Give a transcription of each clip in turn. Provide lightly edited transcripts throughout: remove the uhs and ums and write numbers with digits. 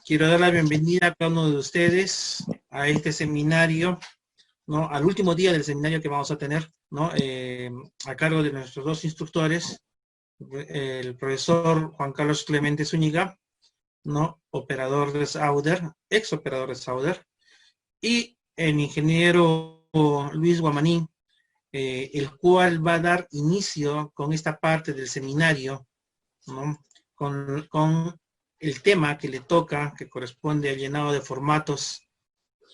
Quiero dar la bienvenida a cada uno de ustedes a este seminario, ¿no? Al último día del seminario que vamos a tener, ¿no? A cargo de nuestros dos instructores, el profesor Juan Carlos Clemente Zúñiga, ¿no? Operador de Sauder, ex operador de Sauder, y el ingeniero Luis Guamaní, el cual va a dar inicio con esta parte del seminario, ¿no? Con el tema que le toca, que corresponde al llenado de formatos,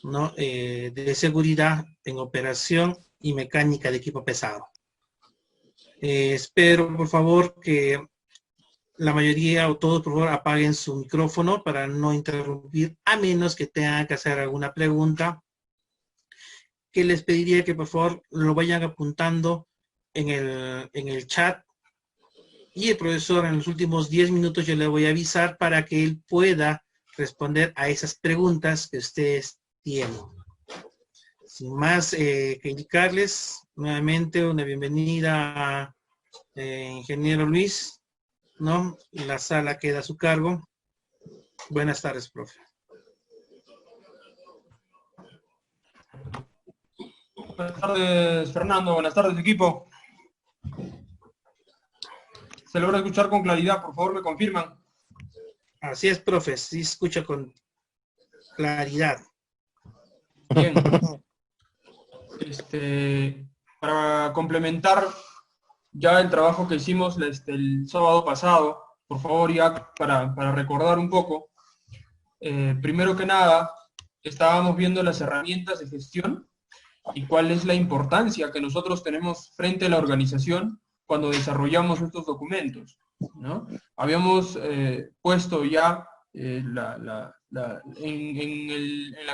¿no? De seguridad en operación y mecánica de equipo pesado. Espero, por favor, que la mayoría o todos, por favor, apaguen su micrófono para no interrumpir, a menos que tengan que hacer alguna pregunta, que les pediría que, por favor, lo vayan apuntando en el chat. Y el profesor, en los últimos 10 minutos, yo le voy a avisar para que él pueda responder a esas preguntas que ustedes tienen. Sin más que indicarles, nuevamente una bienvenida a ingeniero Luis, ¿no? La sala queda a su cargo. Buenas tardes, profe. Buenas tardes, Fernando. Buenas tardes, equipo. ¿Se logra escuchar con claridad? Por favor, me confirman. Así es, profe. Sí escucha con claridad. Bien. Para complementar ya el trabajo que hicimos el sábado pasado, por favor, ya para recordar un poco, primero que nada, estábamos viendo las herramientas de gestión y cuál es la importancia que nosotros tenemos frente a la organización cuando desarrollamos estos documentos, ¿no? Habíamos puesto ya en la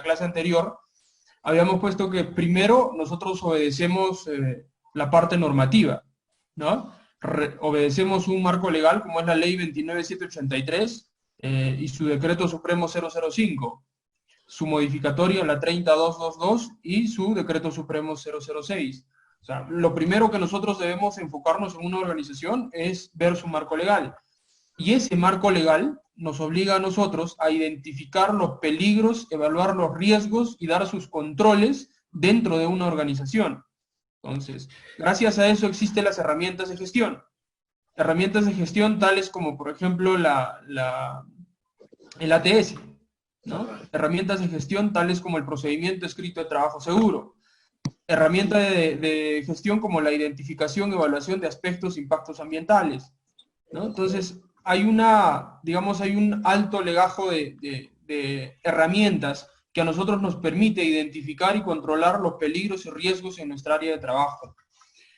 clase anterior, habíamos puesto que primero nosotros obedecemos la parte normativa, ¿no? Obedecemos un marco legal como es la Ley 29783 y su Decreto Supremo 005, su modificatoria la 30222 y su Decreto Supremo 006. O sea, lo primero que nosotros debemos enfocarnos en una organización es ver su marco legal. Y ese marco legal nos obliga a nosotros a identificar los peligros, evaluar los riesgos y dar sus controles dentro de una organización. Entonces, gracias a eso existen las herramientas de gestión. Herramientas de gestión tales como, por ejemplo, el ATS, ¿no? Herramientas de gestión tales como el procedimiento escrito de trabajo seguro. Herramienta de gestión como la identificación y evaluación de aspectos e impactos ambientales, ¿no? Entonces, hay un alto legajo de herramientas que a nosotros nos permite identificar y controlar los peligros y riesgos en nuestra área de trabajo.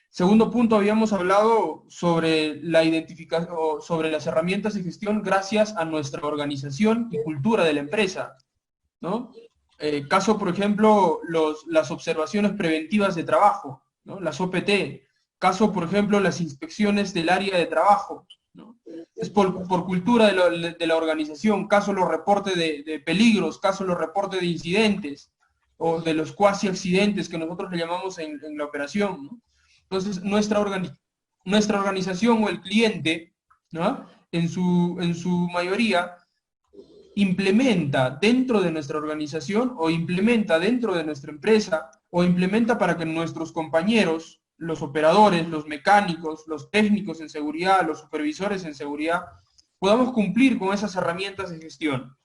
Segundo punto, habíamos hablado sobre la identificación, sobre las herramientas de gestión gracias a nuestra organización y cultura de la empresa, ¿no? Caso, por ejemplo, las observaciones preventivas de trabajo, ¿no? Las OPT. Caso, por ejemplo, las inspecciones del área de trabajo, ¿no? Es por cultura de la organización. Caso, los reportes de peligros. Caso, los reportes de incidentes o de los cuasi accidentes que nosotros le llamamos en la operación, ¿no? Entonces, nuestra organización o el cliente, ¿no? En su mayoría, implementa dentro de nuestra organización o implementa dentro de nuestra empresa o implementa para que nuestros compañeros, los operadores, los mecánicos, los técnicos en seguridad, los supervisores en seguridad, podamos cumplir con esas herramientas de gestión,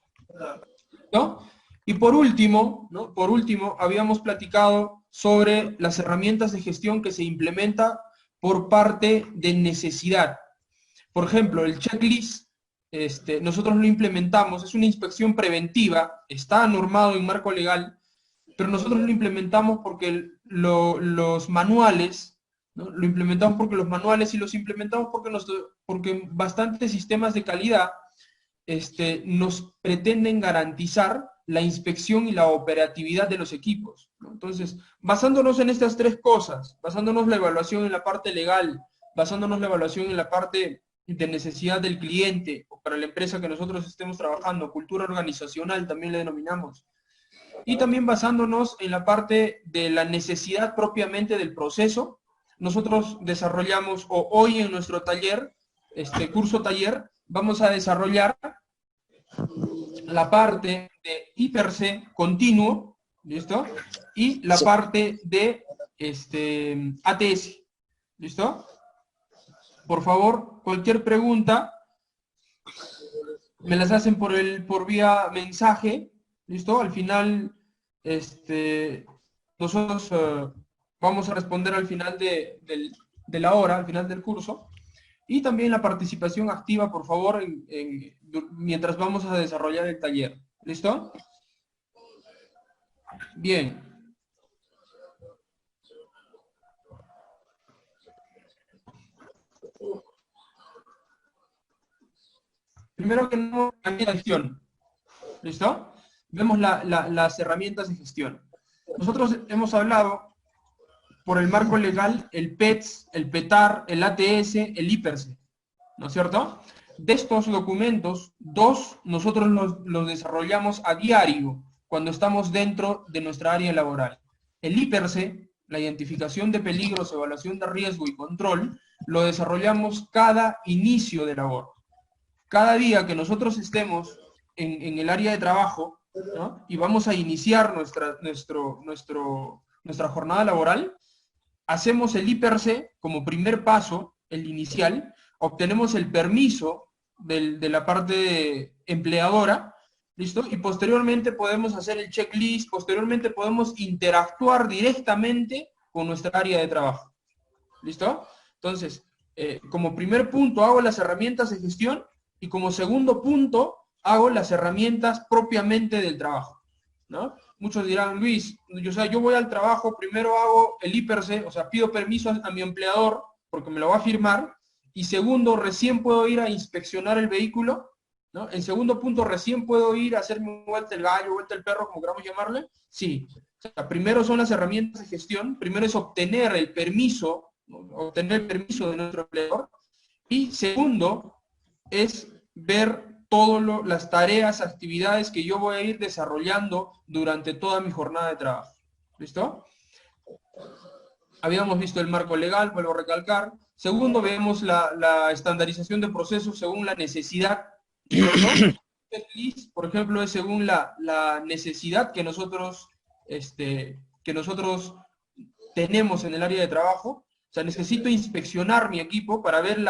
¿no? Y por último, ¿no? Por último, habíamos platicado sobre las herramientas de gestión que se implementa por parte de necesidad. Por ejemplo, el checklist, nosotros lo implementamos, es una inspección preventiva, está normado en marco legal, pero nosotros lo implementamos porque los manuales, ¿no? Lo implementamos porque los manuales y los implementamos porque bastantes sistemas de calidad nos pretenden garantizar la inspección y la operatividad de los equipos, ¿no? Entonces, basándonos en estas tres cosas, basándonos la evaluación en la parte legal, basándonos la evaluación en la parte de necesidad del cliente o para la empresa que nosotros estemos trabajando, cultura organizacional también le denominamos, y también basándonos en la parte de la necesidad propiamente del proceso, nosotros desarrollamos, o hoy en nuestro taller, curso taller, vamos a desarrollar la parte de IPRC continuo, ¿listo? Y la parte de ATS, ¿listo? Por favor, cualquier pregunta me las hacen por vía mensaje, ¿listo? Al final, nosotros vamos a responder al final de la hora, al final del curso. Y también la participación activa, por favor, mientras vamos a desarrollar el taller. ¿Listo? Bien. Primero que nada, la gestión. ¿Listo? Vemos las herramientas de gestión. Nosotros hemos hablado, por el marco legal, el PETS, el PETAR, el ATS, el IPRC. ¿No es cierto? De estos documentos, dos nosotros los desarrollamos a diario cuando estamos dentro de nuestra área laboral. El IPRC, la identificación de peligros, evaluación de riesgo y control, lo desarrollamos cada inicio de labor. Cada día que nosotros estemos en el área de trabajo, ¿no? Y vamos a iniciar nuestra jornada laboral, hacemos el IPRC como primer paso, el inicial, obtenemos el permiso de la parte empleadora, ¿listo? Y posteriormente podemos hacer el checklist, posteriormente podemos interactuar directamente con nuestra área de trabajo, ¿listo? Entonces, como primer punto hago las herramientas de gestión y como segundo punto hago las herramientas propiamente del trabajo, ¿no? Muchos dirán, Luis, yo voy al trabajo, primero hago el IPRC, o sea, pido permiso a mi empleador porque me lo va a firmar, y segundo, recién puedo ir a inspeccionar el vehículo, ¿no? En segundo punto, recién puedo ir a hacerme vuelta el gallo, vuelta el perro, como queramos llamarle. Sí. O sea, primero son las herramientas de gestión, primero es obtener el permiso, ¿no? Obtener el permiso de nuestro empleador, y segundo es ver todas las tareas, actividades que yo voy a ir desarrollando durante toda mi jornada de trabajo. ¿Listo? Habíamos visto el marco legal, vuelvo a recalcar. Segundo, vemos la estandarización de procesos según la necesidad. ¿No? Por ejemplo, es según la necesidad que nosotros tenemos en el área de trabajo. O sea, necesito inspeccionar mi equipo para ver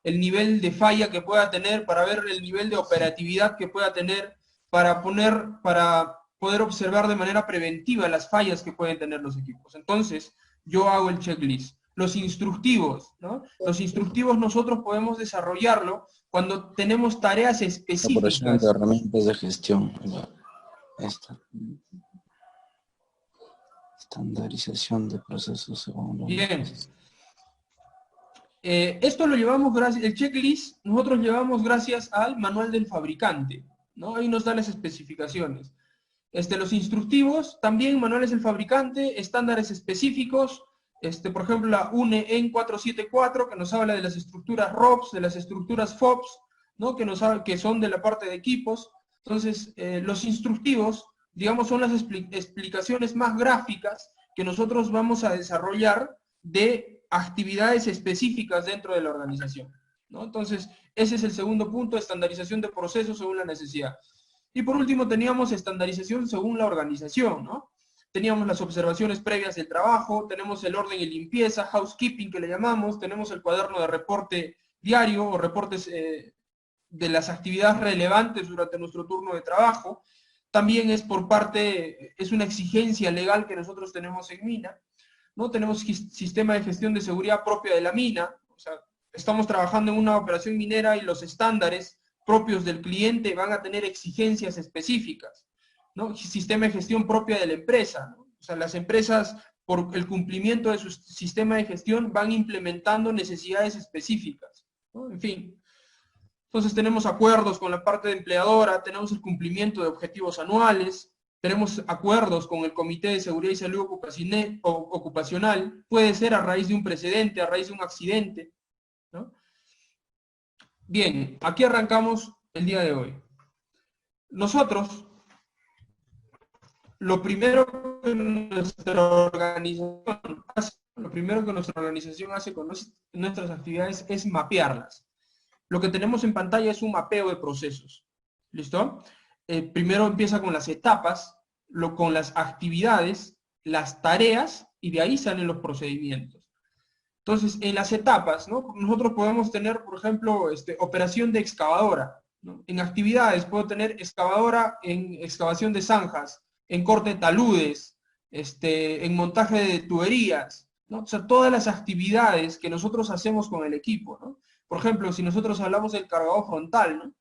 el nivel de falla que pueda tener, para ver el nivel de operatividad que pueda tener, para poder observar de manera preventiva las fallas que pueden tener los equipos. Entonces, yo hago el checklist. Los instructivos, ¿no? Los instructivos nosotros podemos desarrollarlo cuando tenemos tareas específicas. Elaboración de herramientas de gestión. Estandarización de procesos según Bien. Esto lo llevamos gracias, el checklist, nosotros llevamos gracias al manual del fabricante, ¿no? Ahí nos da las especificaciones. Los instructivos, también manuales del fabricante, estándares específicos, por ejemplo, la UNE EN 474, que nos habla de las estructuras ROPS, de las estructuras FOPS, ¿no? Que son de la parte de equipos. Entonces, los instructivos, digamos, son las explicaciones más gráficas que nosotros vamos a desarrollar de actividades específicas dentro de la organización, ¿no? Entonces, ese es el segundo punto, estandarización de procesos según la necesidad. Y por último teníamos estandarización según la organización, ¿no? Teníamos las observaciones previas del trabajo, tenemos el orden y limpieza, housekeeping que le llamamos, tenemos el cuaderno de reporte diario o reportes de las actividades relevantes durante nuestro turno de trabajo. También es es una exigencia legal que nosotros tenemos en mina, ¿no? Tenemos sistema de gestión de seguridad propia de la mina, o sea, estamos trabajando en una operación minera y los estándares propios del cliente van a tener exigencias específicas, ¿no? Sistema de gestión propia de la empresa, ¿no? O sea, las empresas, por el cumplimiento de su sistema de gestión, van implementando necesidades específicas, ¿no? En fin. Entonces tenemos acuerdos con la parte de empleadora, tenemos el cumplimiento de objetivos anuales, tenemos acuerdos con el Comité de Seguridad y Salud Ocupacional, puede ser a raíz de un precedente, a raíz de un accidente, ¿no? Bien, aquí arrancamos el día de hoy. Nosotros, lo primero que nuestra organización hace con nuestras actividades es mapearlas. Lo que tenemos en pantalla es un mapeo de procesos. ¿Listo? primero empieza con las etapas, con las actividades, las tareas, y de ahí salen los procedimientos. Entonces, en las etapas, ¿no? Nosotros podemos tener, por ejemplo, operación de excavadora, ¿no? En actividades puedo tener excavadora en excavación de zanjas, en corte de taludes, en montaje de tuberías, ¿no? O sea, todas las actividades que nosotros hacemos con el equipo, ¿no? Por ejemplo, si nosotros hablamos del cargador frontal, ¿no?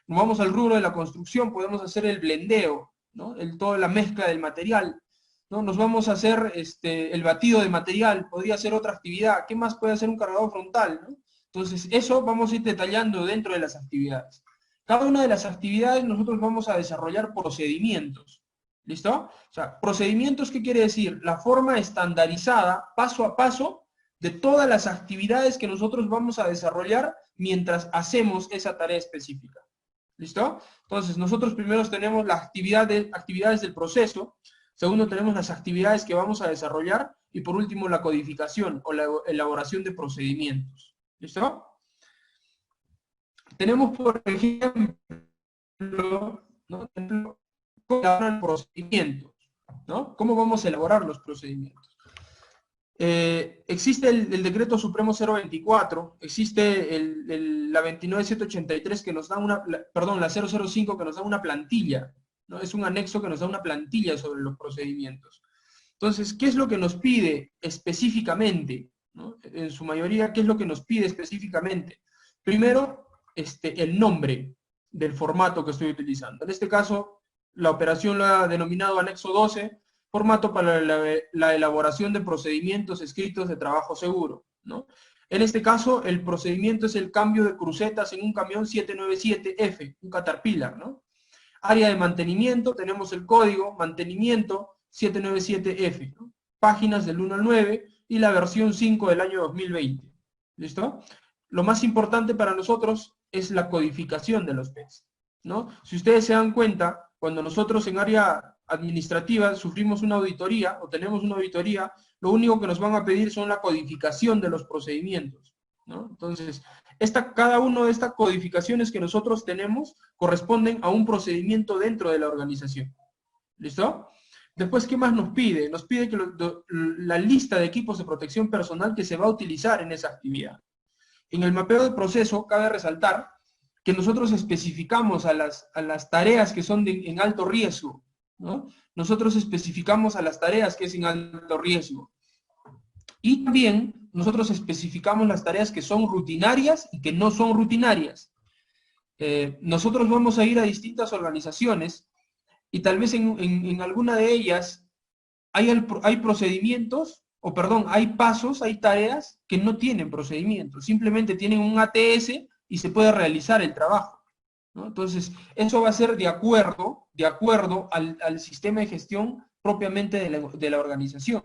Nos vamos al rubro de la construcción, podemos hacer el blendeo, ¿no? Toda la mezcla del material, ¿no? Nos vamos a hacer el batido de material, podría ser otra actividad. ¿Qué más puede hacer un cargador frontal, ¿no? Entonces, eso vamos a ir detallando dentro de las actividades. Cada una de las actividades nosotros vamos a desarrollar procedimientos. ¿Listo? O sea, procedimientos, ¿qué quiere decir? La forma estandarizada, paso a paso, de todas las actividades que nosotros vamos a desarrollar mientras hacemos esa tarea específica. ¿Listo? Entonces, nosotros primero tenemos las actividades del proceso, segundo tenemos las actividades que vamos a desarrollar, y por último la codificación o la elaboración de procedimientos. ¿Listo? Tenemos, por ejemplo, ¿no? ¿Cómo elaborar procedimientos? ¿No? ¿Cómo vamos a elaborar los procedimientos? Existe el decreto supremo 024, existe la 29783 que nos da la 005 que nos da una plantilla, ¿no? Es un anexo que nos da una plantilla sobre los procedimientos. Entonces, ¿qué es lo que nos pide específicamente, ¿no? En su mayoría, ¿qué es lo que nos pide específicamente? Primero, el nombre del formato que estoy utilizando. En este caso, la operación la ha denominado anexo 12, formato para la elaboración de procedimientos escritos de trabajo seguro, ¿no? En este caso, el procedimiento es el cambio de crucetas en un camión 797F, un Caterpillar, ¿no? Área de mantenimiento, tenemos el código, mantenimiento 797F, ¿no? Páginas del 1 al 9 y la versión 5 del año 2020. ¿Listo? Lo más importante para nosotros es la codificación de los PETs, ¿no? Si ustedes se dan cuenta, cuando nosotros en área administrativa sufrimos una auditoría o tenemos una auditoría, lo único que nos van a pedir son la codificación de los procedimientos, ¿no? Entonces, cada una de estas codificaciones que nosotros tenemos corresponden a un procedimiento dentro de la organización. ¿Listo? Después, ¿qué más nos pide? Nos pide que la lista de equipos de protección personal que se va a utilizar en esa actividad. En el mapeo de proceso, cabe resaltar que nosotros especificamos a las tareas que son en alto riesgo, ¿no? Nosotros especificamos a las tareas que es en alto riesgo. Y también nosotros especificamos las tareas que son rutinarias y que no son rutinarias. Nosotros vamos a ir a distintas organizaciones y tal vez en alguna de ellas hay procedimientos, hay pasos, hay tareas que no tienen procedimientos, simplemente tienen un ATS y se puede realizar el trabajo, ¿no? Entonces, eso va a ser de acuerdo al sistema de gestión propiamente de la organización.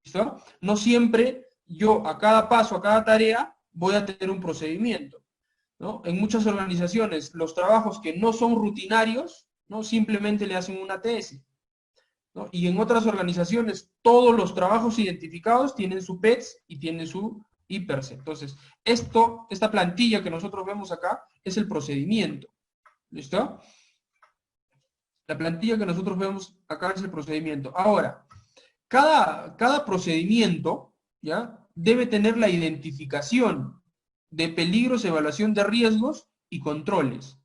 ¿Listo? No siempre yo a cada paso, a cada tarea, voy a tener un procedimiento, ¿no? En muchas organizaciones, los trabajos que no son rutinarios, ¿no? Simplemente le hacen un ATS, ¿no? Y en otras organizaciones, todos los trabajos identificados tienen su PETS y tienen su IPERSE. Entonces, esta plantilla que nosotros vemos acá es el procedimiento. ¿Listo? La plantilla que nosotros vemos acá es el procedimiento. Ahora, cada procedimiento, ¿ya?, debe tener la identificación de peligros, evaluación de riesgos y controles.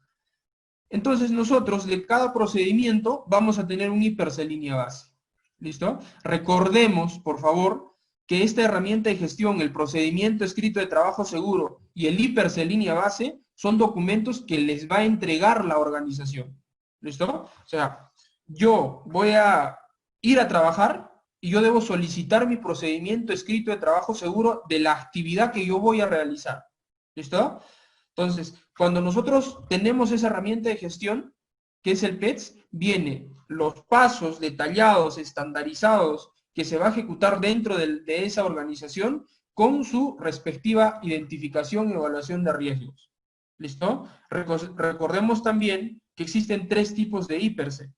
Entonces nosotros de cada procedimiento vamos a tener un IPERSE línea base. ¿Listo? Recordemos, por favor, que esta herramienta de gestión, el procedimiento escrito de trabajo seguro y el IPERSE línea base son documentos que les va a entregar la organización. ¿Listo? O sea, yo voy a ir a trabajar y yo debo solicitar mi procedimiento escrito de trabajo seguro de la actividad que yo voy a realizar. ¿Listo? Entonces, cuando nosotros tenemos esa herramienta de gestión, que es el PETS, vienen los pasos detallados, estandarizados, que se va a ejecutar dentro de esa organización con su respectiva identificación y evaluación de riesgos. ¿Listo? Recordemos también que existen 3 tipos de IPERSE.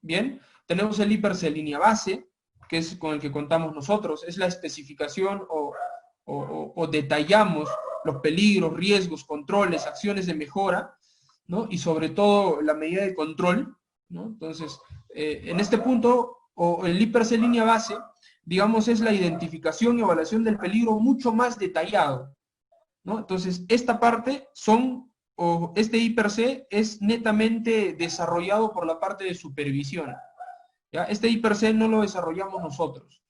Bien, tenemos el IPERSE línea base, que es con el que contamos nosotros, es la especificación o detallamos los peligros, riesgos, controles, acciones de mejora ¿no? Y sobre todo la medida de control, ¿no? Entonces, en este punto, o el IPRC línea base, digamos, es la identificación y evaluación del peligro mucho más detallado, ¿no? Entonces, esta parte o este IPRC es netamente desarrollado por la parte de supervisión, ¿ya? Este IPRC no lo desarrollamos nosotros.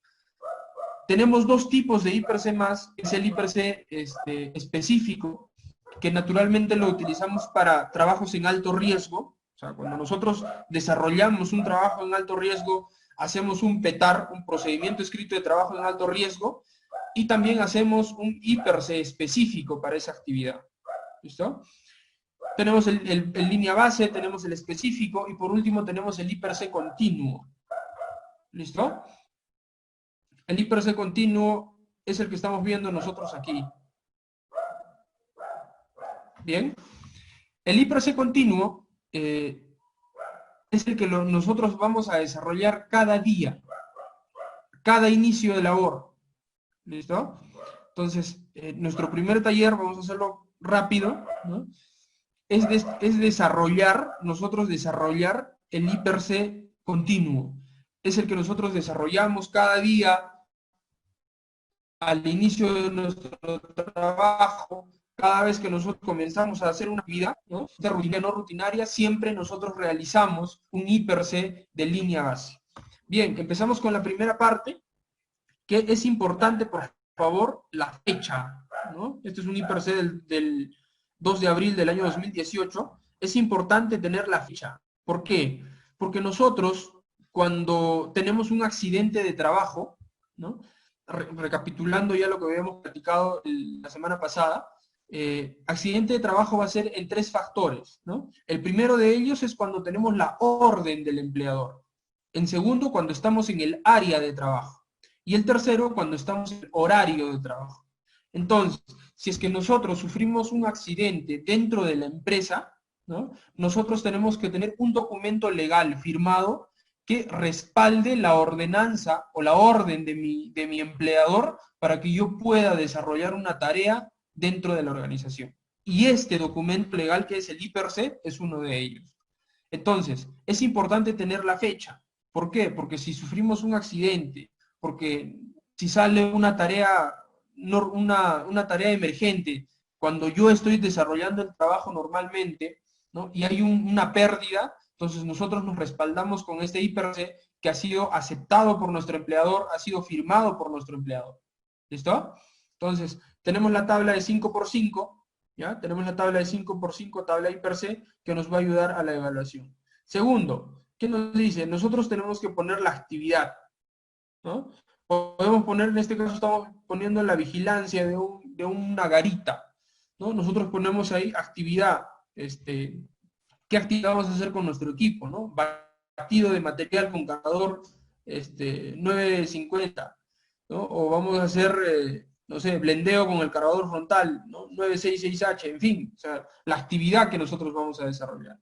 Tenemos dos tipos de IPRC más, es el IPRC específico, que naturalmente lo utilizamos para trabajos en alto riesgo. O sea, cuando nosotros desarrollamos un trabajo en alto riesgo, hacemos un PETAR, un procedimiento escrito de trabajo en alto riesgo, y también hacemos un IPRC específico para esa actividad. ¿Listo? Tenemos el línea base, tenemos el específico, y por último tenemos el IPRC continuo. ¿Listo? El IPRC continuo es el que estamos viendo nosotros aquí. Bien. El IPRC continuo es el que nosotros vamos a desarrollar cada día, cada inicio de labor. ¿Listo? Entonces, nuestro primer taller, vamos a hacerlo rápido, ¿no? Es nosotros desarrollar el IPRC continuo. Es el que nosotros desarrollamos cada día, al inicio de nuestro trabajo, cada vez que nosotros comenzamos a hacer una actividad, ¿no? De rutina no rutinaria, siempre nosotros realizamos un IPRC de línea base. Bien, empezamos con la primera parte, que es importante, por favor, la fecha, ¿no? Este es un IPRC del 2 de abril del año 2018. Es importante tener la fecha. ¿Por qué? Porque nosotros, cuando tenemos un accidente de trabajo, ¿no? Recapitulando ya lo que habíamos platicado la semana pasada, accidente de trabajo va a ser en 3 factores, ¿no? El primero de ellos es cuando tenemos la orden del empleador. En segundo, cuando estamos en el área de trabajo. Y el tercero, cuando estamos en el horario de trabajo. Entonces, si es que nosotros sufrimos un accidente dentro de la empresa, ¿no? Nosotros tenemos que tener un documento legal firmado que respalde la ordenanza o la orden de mi empleador para que yo pueda desarrollar una tarea dentro de la organización. Y este documento legal, que es el IPRC, es uno de ellos. Entonces, es importante tener la fecha. ¿Por qué? Porque si sufrimos un accidente, porque si sale una tarea, una tarea emergente, cuando yo estoy desarrollando el trabajo normalmente, ¿no? Y hay una pérdida, entonces nosotros nos respaldamos con este IPRC que ha sido aceptado por nuestro empleador, ha sido firmado por nuestro empleador. ¿Listo? Entonces, tenemos la tabla de 5x5, ¿ya? Tenemos la tabla de 5x5, tabla IPRC, que nos va a ayudar a la evaluación. Segundo, ¿qué nos dice? Nosotros tenemos que poner la actividad, ¿no? Podemos poner, en este caso estamos poniendo la vigilancia de una garita, ¿no? Nosotros ponemos ahí actividad, ¿qué actividad vamos a hacer con nuestro equipo, ¿no? Batido de material con cargador 950, ¿no? O vamos a hacer, no sé, blendeo con el cargador frontal, ¿no? 966H, en fin, o sea, la actividad que nosotros vamos a desarrollar.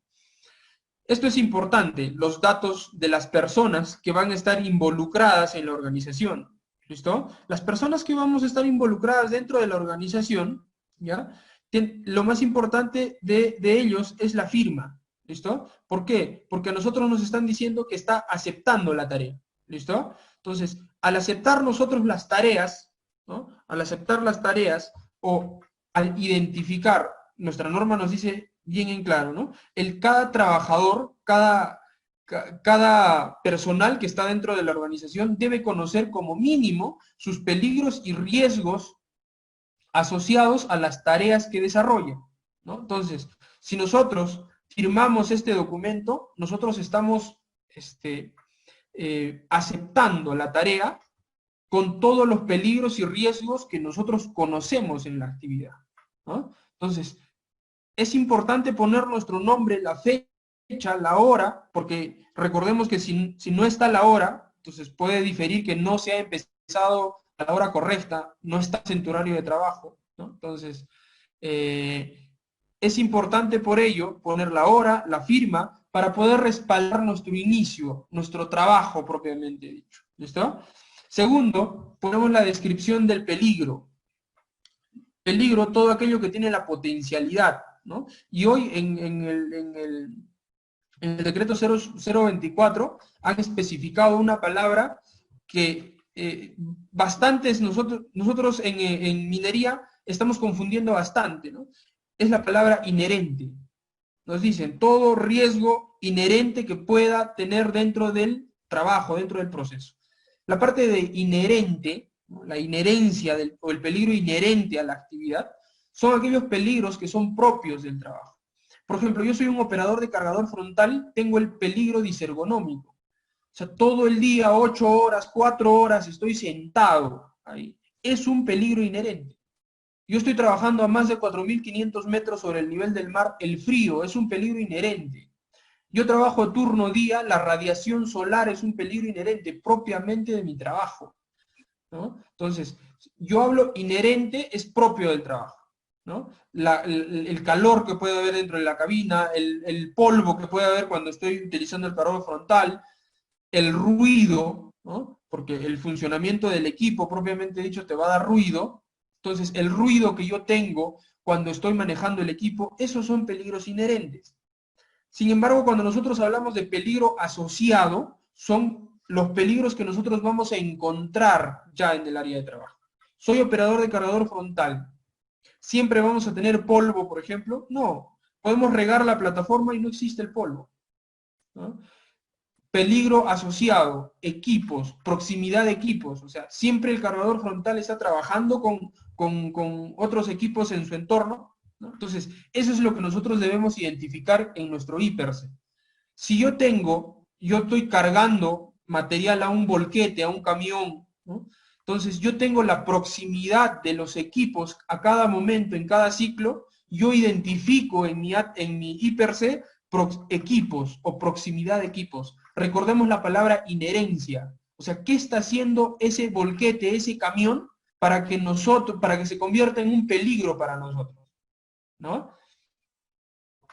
Esto es importante, los datos de las personas que van a estar involucradas en la organización, ¿listo? Las personas que vamos a estar involucradas dentro de la organización, ¿ya? Lo más importante de ellos es la firma, ¿listo? ¿Por qué? Porque a nosotros nos están diciendo que está aceptando la tarea, ¿listo? Entonces, al aceptar nosotros las tareas, ¿no? Al aceptar las tareas o al identificar, nuestra norma nos dice bien en claro, ¿no? Cada trabajador, cada personal que está dentro de la organización debe conocer como mínimo sus peligros y riesgos asociados a las tareas que desarrolla, ¿no? Entonces, si nosotros firmamos este documento, nosotros estamos aceptando la tarea con todos los peligros y riesgos que nosotros conocemos en la actividad, ¿no? Entonces, es importante poner nuestro nombre, la fecha, la hora, porque recordemos que si no está la hora, entonces puede diferir que no se ha empezado a la hora correcta, no estás en tu horario de trabajo, ¿no? Entonces, es importante por ello poner la hora, la firma, para poder respaldar nuestro inicio, nuestro trabajo propiamente dicho. ¿Listo? Segundo, ponemos la descripción del peligro. Peligro, todo aquello que tiene la potencialidad ¿no? Y hoy en el decreto 024 han especificado una palabra que bastantes nosotros en minería estamos confundiendo bastante, ¿no? Es la palabra inherente. Nos dicen todo riesgo inherente que pueda tener dentro del trabajo, dentro del proceso. La parte de inherente, ¿no? La inherencia o el peligro inherente a la actividad, son aquellos peligros que son propios del trabajo. Por ejemplo, yo soy un operador de cargador frontal, tengo el peligro disergonómico. O sea, todo el día, 8 horas, 4 horas, estoy sentado ahí. Es un peligro inherente. Yo estoy trabajando a más de 4.500 metros sobre el nivel del mar, el frío es un peligro inherente. Yo trabajo a turno día, la radiación solar es un peligro inherente propiamente de mi trabajo, ¿no? Entonces, yo hablo inherente, es propio del trabajo, ¿no? El calor que puede haber dentro de la cabina, el polvo que puede haber cuando estoy utilizando el cargador frontal, el ruido, ¿no? Porque el funcionamiento del equipo propiamente dicho te va a dar ruido. Entonces, el ruido que yo tengo cuando estoy manejando el equipo, esos son peligros inherentes. Sin embargo, cuando nosotros hablamos de peligro asociado, son los peligros que nosotros vamos a encontrar ya en el área de trabajo. Soy operador de cargador frontal. ¿Siempre vamos a tener polvo, por ejemplo? No. Podemos regar la plataforma y no existe el polvo, ¿no? Peligro asociado, equipos, proximidad de equipos. O sea, siempre el cargador frontal está trabajando con otros equipos en su entorno, ¿no? Entonces, eso es lo que nosotros debemos identificar en nuestro IPERSE. Si yo estoy cargando material a un volquete, a un camión, ¿no? Entonces yo tengo la proximidad de los equipos a cada momento, en cada ciclo, yo identifico en mi IPERSE equipos o proximidad de equipos. Recordemos la palabra inherencia. O sea, ¿qué está haciendo ese volquete, ese camión, para que se convierta en un peligro para nosotros, ¿no?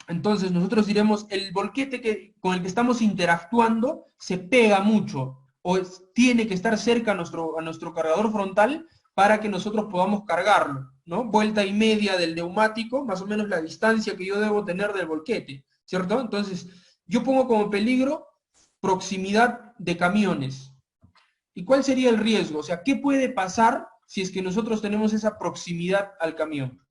Entonces nosotros diremos, el volquete con el que estamos interactuando se pega mucho, o tiene que estar cerca a nuestro cargador frontal para que nosotros podamos cargarlo, ¿no? Vuelta y media del neumático, más o menos la distancia que yo debo tener del volquete, ¿cierto? Entonces, yo pongo como peligro proximidad de camiones. ¿Y cuál sería el riesgo? O sea, ¿qué puede pasar si es que nosotros tenemos esa proximidad al camión?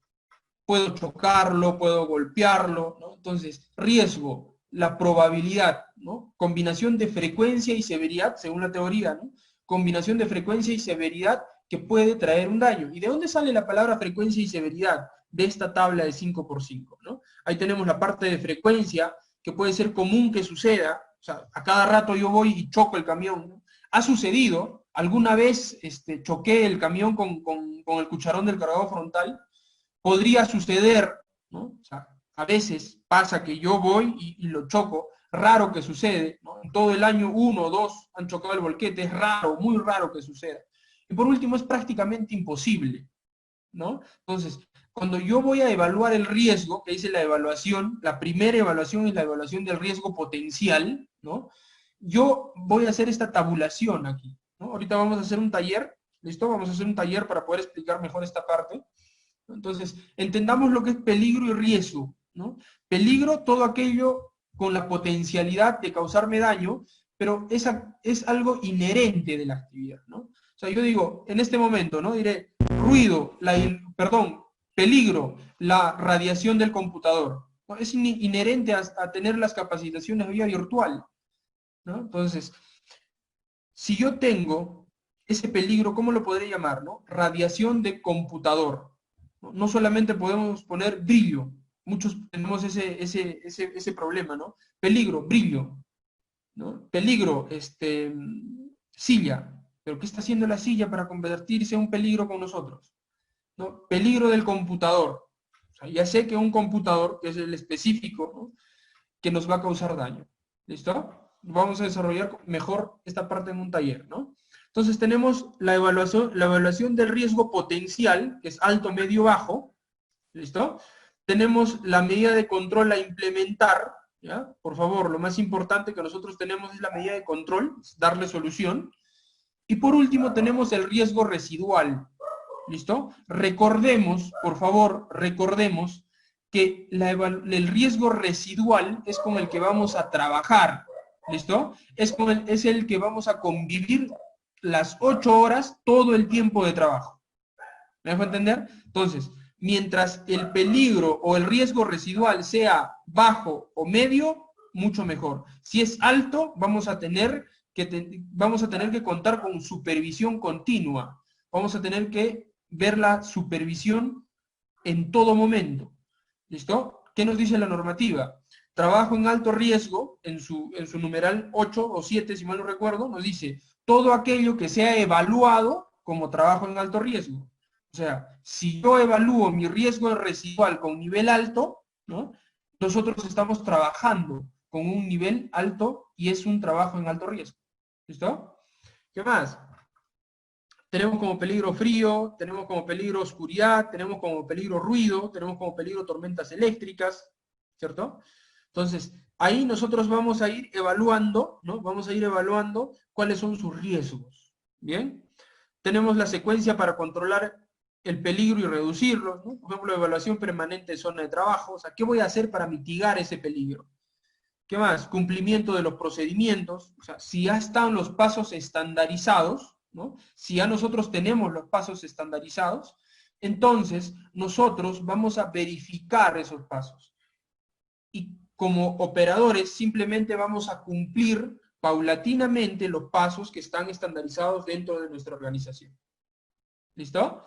Puedo chocarlo, puedo golpearlo, ¿no? Entonces, riesgo, la probabilidad, ¿no? Combinación de frecuencia y severidad, según la teoría, ¿no? Combinación de frecuencia y severidad que puede traer un daño. ¿Y de dónde sale la palabra frecuencia y severidad? De esta tabla de 5×5, ¿no? Ahí tenemos la parte de frecuencia, que puede ser común que suceda, o sea, a cada rato yo voy y choco el camión, ¿no? Ha sucedido, alguna vez choqué el camión con el cucharón del cargador frontal. Podría suceder, ¿no? O sea, a veces pasa que yo voy y lo choco, raro que sucede, ¿no? En todo el año 1 o 2 han chocado el volquete, es raro, muy raro que suceda. Y por último, es prácticamente imposible, ¿no? Entonces, cuando yo voy a evaluar el riesgo, que dice la evaluación, la primera evaluación es la evaluación del riesgo potencial, ¿no? Yo voy a hacer esta tabulación aquí, ¿no? Ahorita vamos a hacer un taller, ¿listo? Vamos a hacer un taller para poder explicar mejor esta parte. Entonces, entendamos lo que es peligro y riesgo, ¿no? Peligro, todo aquello con la potencialidad de causarme daño, pero es algo inherente de la actividad, ¿no? O sea, yo digo, en este momento, ¿no? Diré, ruido, peligro, la radiación del computador, ¿no? Es inherente a tener las capacitaciones vía virtual, ¿no? Entonces, si yo tengo ese peligro, ¿cómo lo podré llamar, no? Radiación de computador. No solamente podemos poner brillo, muchos tenemos ese problema, ¿no? Peligro, brillo, ¿no? Peligro, silla, pero ¿qué está haciendo la silla para convertirse en un peligro con nosotros? ¿No? Peligro del computador. O sea, ya sé que un computador, que es el específico, ¿no? Que nos va a causar daño. ¿Listo? Vamos a desarrollar mejor esta parte en un taller, ¿no? Entonces tenemos la evaluación del riesgo potencial, que es alto, medio, bajo. ¿Listo? Tenemos la medida de control a implementar, ¿ya? Por favor, lo más importante que nosotros tenemos es la medida de control, darle solución. Y por último tenemos el riesgo residual. ¿Listo? Recordemos, por favor, recordemos que el riesgo residual es con el que vamos a trabajar, ¿listo? Es el que vamos a convivir las 8 horas todo el tiempo de trabajo. ¿Me dejo entender? Entonces, mientras el peligro o el riesgo residual sea bajo o medio, mucho mejor. Si es alto, vamos a tener que contar con supervisión continua. Vamos a tener que ver la supervisión en todo momento. ¿Listo? ¿Qué nos dice la normativa? Trabajo en alto riesgo, en su numeral 8 o 7, si mal no recuerdo, nos dice todo aquello que sea evaluado como trabajo en alto riesgo. O sea, si yo evalúo mi riesgo residual con nivel alto, ¿no? Nosotros estamos trabajando con un nivel alto y es un trabajo en alto riesgo. ¿Listo? ¿Qué más? Tenemos como peligro frío, tenemos como peligro oscuridad, tenemos como peligro ruido, tenemos como peligro tormentas eléctricas, ¿cierto? Entonces, ahí nosotros vamos a ir evaluando, ¿no? Vamos a ir evaluando cuáles son sus riesgos, ¿bien? Tenemos la secuencia para controlar el peligro y reducirlo, ¿no? Por ejemplo, evaluación permanente de zona de trabajo, o sea, ¿qué voy a hacer para mitigar ese peligro? ¿Qué más? Cumplimiento de los procedimientos, o sea, si ya están los pasos estandarizados, ¿no? Si ya nosotros tenemos los pasos estandarizados, entonces nosotros vamos a verificar esos pasos. Y como operadores simplemente vamos a cumplir paulatinamente los pasos que están estandarizados dentro de nuestra organización. ¿Listo?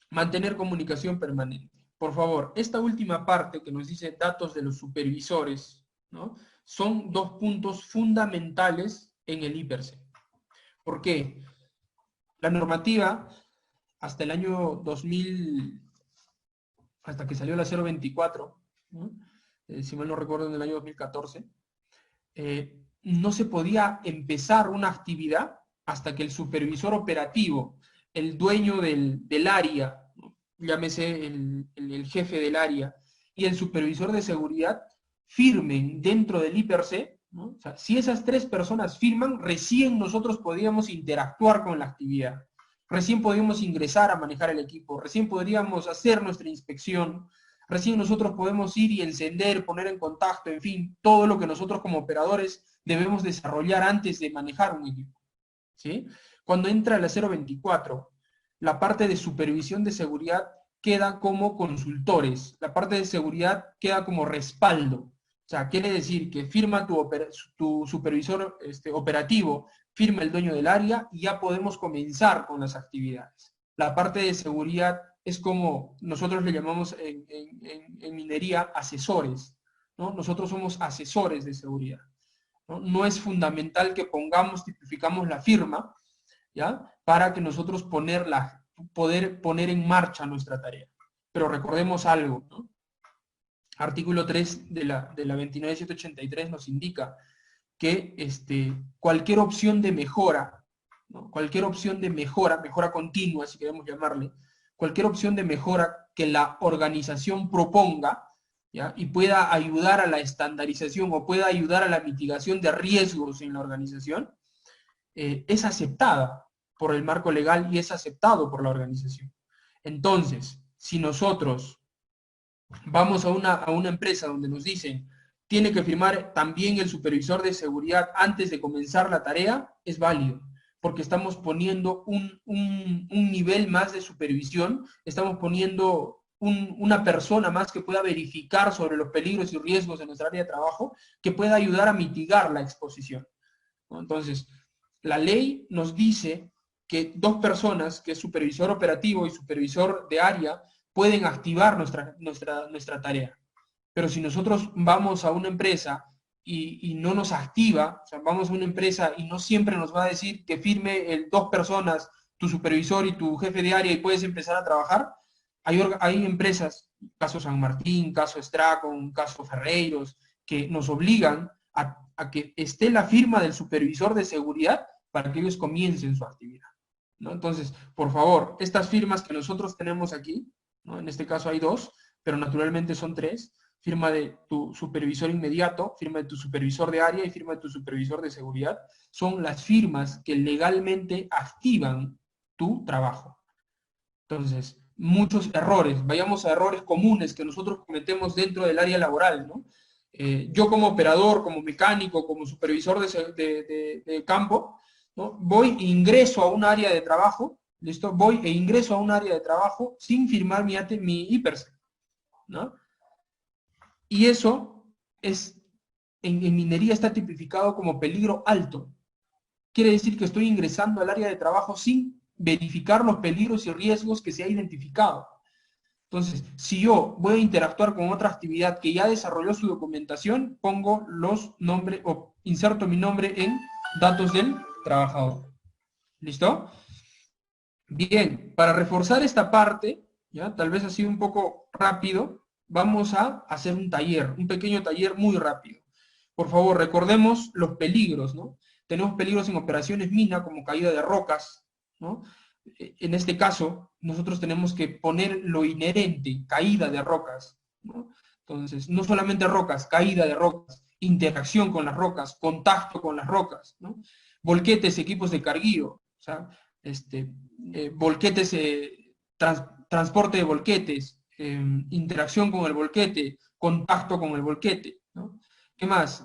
Mantener comunicación permanente. Por favor, esta última parte que nos dice datos de los supervisores, ¿no? Son 2 puntos fundamentales en el IPERSE. ¿Por qué? La normativa, hasta el año 2000, hasta que salió la 024, ¿no? Si mal no recuerdo, en el año 2014, no se podía empezar una actividad hasta que el supervisor operativo, el dueño del área, ¿no? Llámese el jefe del área, y el supervisor de seguridad firmen dentro del IPERSE, ¿no? O sea, si esas 3 personas firman, recién nosotros podíamos interactuar con la actividad, recién podíamos ingresar a manejar el equipo, recién podríamos hacer nuestra inspección, recién nosotros podemos ir y encender, poner en contacto, en fin, todo lo que nosotros como operadores debemos desarrollar antes de manejar un equipo, ¿sí? Cuando entra la 024, la parte de supervisión de seguridad queda como consultores, la parte de seguridad queda como respaldo. O sea, quiere decir que firma tu supervisor operativo, firma el dueño del área y ya podemos comenzar con las actividades. La parte de seguridad es como nosotros le llamamos en minería asesores, ¿no? Nosotros somos asesores de seguridad, ¿no? No es fundamental que tipificamos la firma, ¿ya? Para que nosotros poder poner en marcha nuestra tarea. Pero recordemos algo, ¿no? Artículo 3 de la 29783 nos indica que cualquier opción de mejora, ¿no? Cualquier opción de mejora continua, si queremos llamarle, cualquier opción de mejora que la organización proponga, ¿ya? Y pueda ayudar a la estandarización o pueda ayudar a la mitigación de riesgos en la organización, es aceptada por el marco legal y es aceptado por la organización. Entonces, si nosotros vamos a una empresa donde nos dicen tiene que firmar también el supervisor de seguridad antes de comenzar la tarea, es válido, porque estamos poniendo un nivel más de supervisión, estamos poniendo una persona más que pueda verificar sobre los peligros y riesgos de nuestra área de trabajo, que pueda ayudar a mitigar la exposición, ¿no? Entonces, la ley nos dice que 2 personas, que es supervisor operativo y supervisor de área, pueden activar nuestra tarea. Pero si nosotros vamos a una empresa y no nos activa, o sea, vamos a una empresa y no siempre nos va a decir que firme 2 personas, tu supervisor y tu jefe de área, y puedes empezar a trabajar, hay empresas, caso San Martín, caso Stracon, caso Ferreiros, que nos obligan a que esté la firma del supervisor de seguridad para que ellos comiencen su actividad, ¿no? Entonces, por favor, estas firmas que nosotros tenemos aquí, ¿no? En este caso hay 2, pero naturalmente son 3, firma de tu supervisor inmediato, firma de tu supervisor de área y firma de tu supervisor de seguridad, son las firmas que legalmente activan tu trabajo. Entonces, muchos errores, vayamos a errores comunes que nosotros cometemos dentro del área laboral, ¿no? Yo como operador, como mecánico, como supervisor de campo, ¿no? Voy e ingreso a un área de trabajo, ¿listo? Voy e ingreso a un área de trabajo sin firmar mi IPERSEC, ¿no? Y eso es, en minería está tipificado como peligro alto. Quiere decir que estoy ingresando al área de trabajo sin verificar los peligros y riesgos que se ha identificado. Entonces, si yo voy a interactuar con otra actividad que ya desarrolló su documentación, pongo los nombres o inserto mi nombre en datos del trabajador. ¿Listo? Bien, para reforzar esta parte, ya tal vez ha sido un poco rápido, vamos a hacer un taller, un pequeño taller muy rápido. Por favor, recordemos los peligros, ¿no? Tenemos peligros en operaciones mina, como caída de rocas, ¿no? En este caso, nosotros tenemos que poner lo inherente, caída de rocas, ¿no? Entonces, no solamente rocas, caída de rocas, interacción con las rocas, contacto con las rocas, ¿no? Volquetes, equipos de carguío, o sea, volquetes, transporte de volquetes, interacción con el volquete, contacto con el volquete, ¿no? ¿Qué más?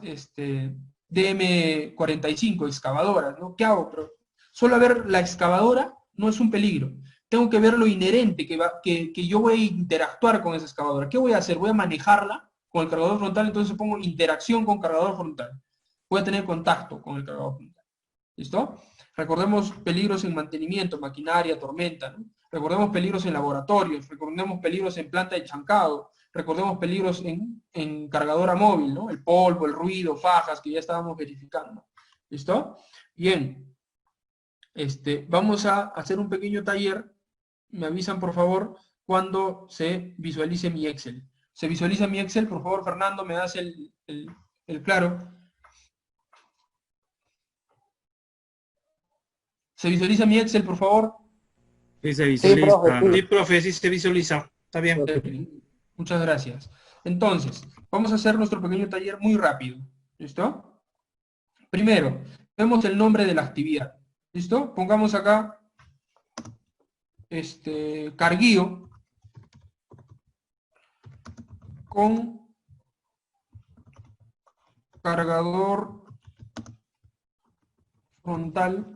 DM45, excavadoras, ¿no? ¿Qué hago? Pero solo ver la excavadora no es un peligro. Tengo que ver lo inherente que yo voy a interactuar con esa excavadora. ¿Qué voy a hacer? Voy a manejarla con el cargador frontal, entonces pongo interacción con cargador frontal. Voy a tener contacto con el cargador frontal. ¿Listo? Recordemos peligros en mantenimiento, maquinaria, tormenta, ¿no? Recordemos peligros en laboratorios, recordemos peligros en planta de chancado, recordemos peligros en cargadora móvil, ¿no? El polvo, el ruido, fajas, que ya estábamos verificando. ¿Listo? Bien. Vamos a hacer un pequeño taller. Me avisan, por favor, cuando se visualice mi Excel. ¿Se visualiza mi Excel? Por favor, Fernando, me das el claro. ¿Se visualiza mi Excel, por favor? Sí, se visualiza. Sí, profe, Sí, profe, sí se visualiza. Está bien. Muchas gracias. Entonces, vamos a hacer nuestro pequeño taller muy rápido. ¿Listo? Primero, vemos el nombre de la actividad. ¿Listo? Pongamos acá carguío con cargador frontal.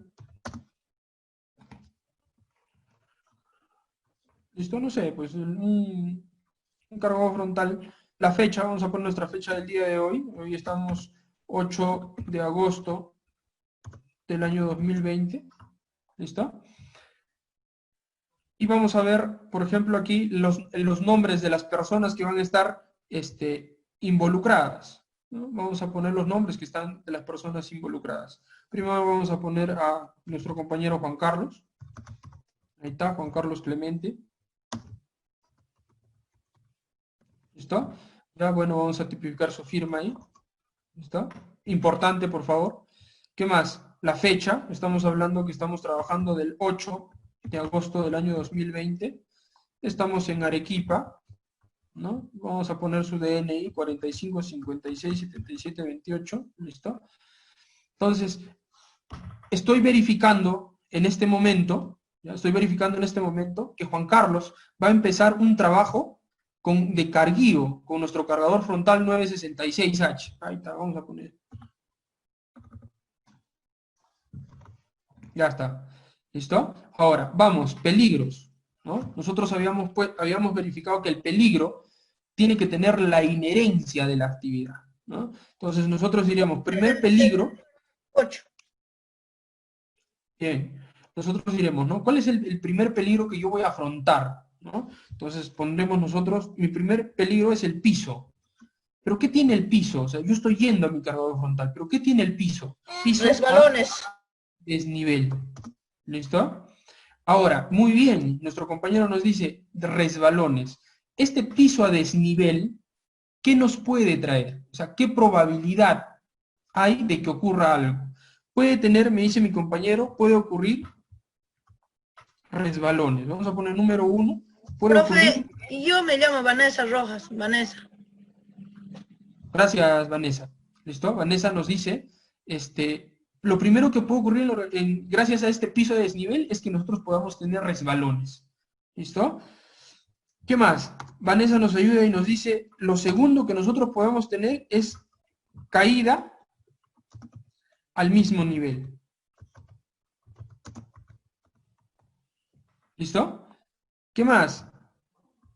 ¿Listo? No sé, pues un cargador frontal. La fecha, vamos a poner nuestra fecha del día de hoy. Hoy estamos 8 de agosto del año 2020. ¿Listo? Y vamos a ver, por ejemplo, aquí los nombres de las personas que van a estar involucradas, ¿no? Vamos a poner los nombres que están de las personas involucradas. Primero vamos a poner a nuestro compañero Juan Carlos. Ahí está, Juan Carlos Clemente. ¿Listo? Ya, bueno, vamos a tipificar su firma ahí. ¿Listo? Importante, por favor. ¿Qué más? La fecha. Estamos hablando que estamos trabajando del 8 de agosto del año 2020. Estamos en Arequipa, ¿no? Vamos a poner su DNI 45 56 77 28. ¿Listo? Entonces, estoy verificando en este momento, ¿ya? Estoy verificando en este momento que Juan Carlos va a empezar un trabajo de carguío con nuestro cargador frontal 966H. Ahí está, vamos a poner. Ya está. ¿Listo? Ahora, vamos, peligros, ¿no? Nosotros habíamos verificado que el peligro tiene que tener la inherencia de la actividad, ¿no? Entonces nosotros diríamos, primer peligro. 8. Bien. Nosotros diremos, ¿no? ¿Cuál es el primer peligro que yo voy a afrontar? ¿No? Entonces pondremos nosotros, mi primer peligro es el piso. ¿Pero qué tiene el piso? O sea, yo estoy yendo a mi cargador frontal, ¿pero qué tiene el piso? Piso Resbalones. desnivel. ¿Listo? Ahora, muy bien, nuestro compañero nos dice resbalones. Este piso a desnivel, ¿qué nos puede traer? O sea, ¿qué probabilidad hay de que ocurra algo? Puede tener, me dice mi compañero, puede ocurrir resbalones. Vamos a poner número 1. Profe, yo me llamo Vanessa Rojas. Vanessa. Gracias, Vanessa. ¿Listo? Vanessa nos dice, lo primero que puede ocurrir gracias a este piso de desnivel es que nosotros podamos tener resbalones. ¿Listo? ¿Qué más? Vanessa nos ayuda y nos dice, lo segundo que nosotros podemos tener es caída al mismo nivel. ¿Listo? ¿Qué más?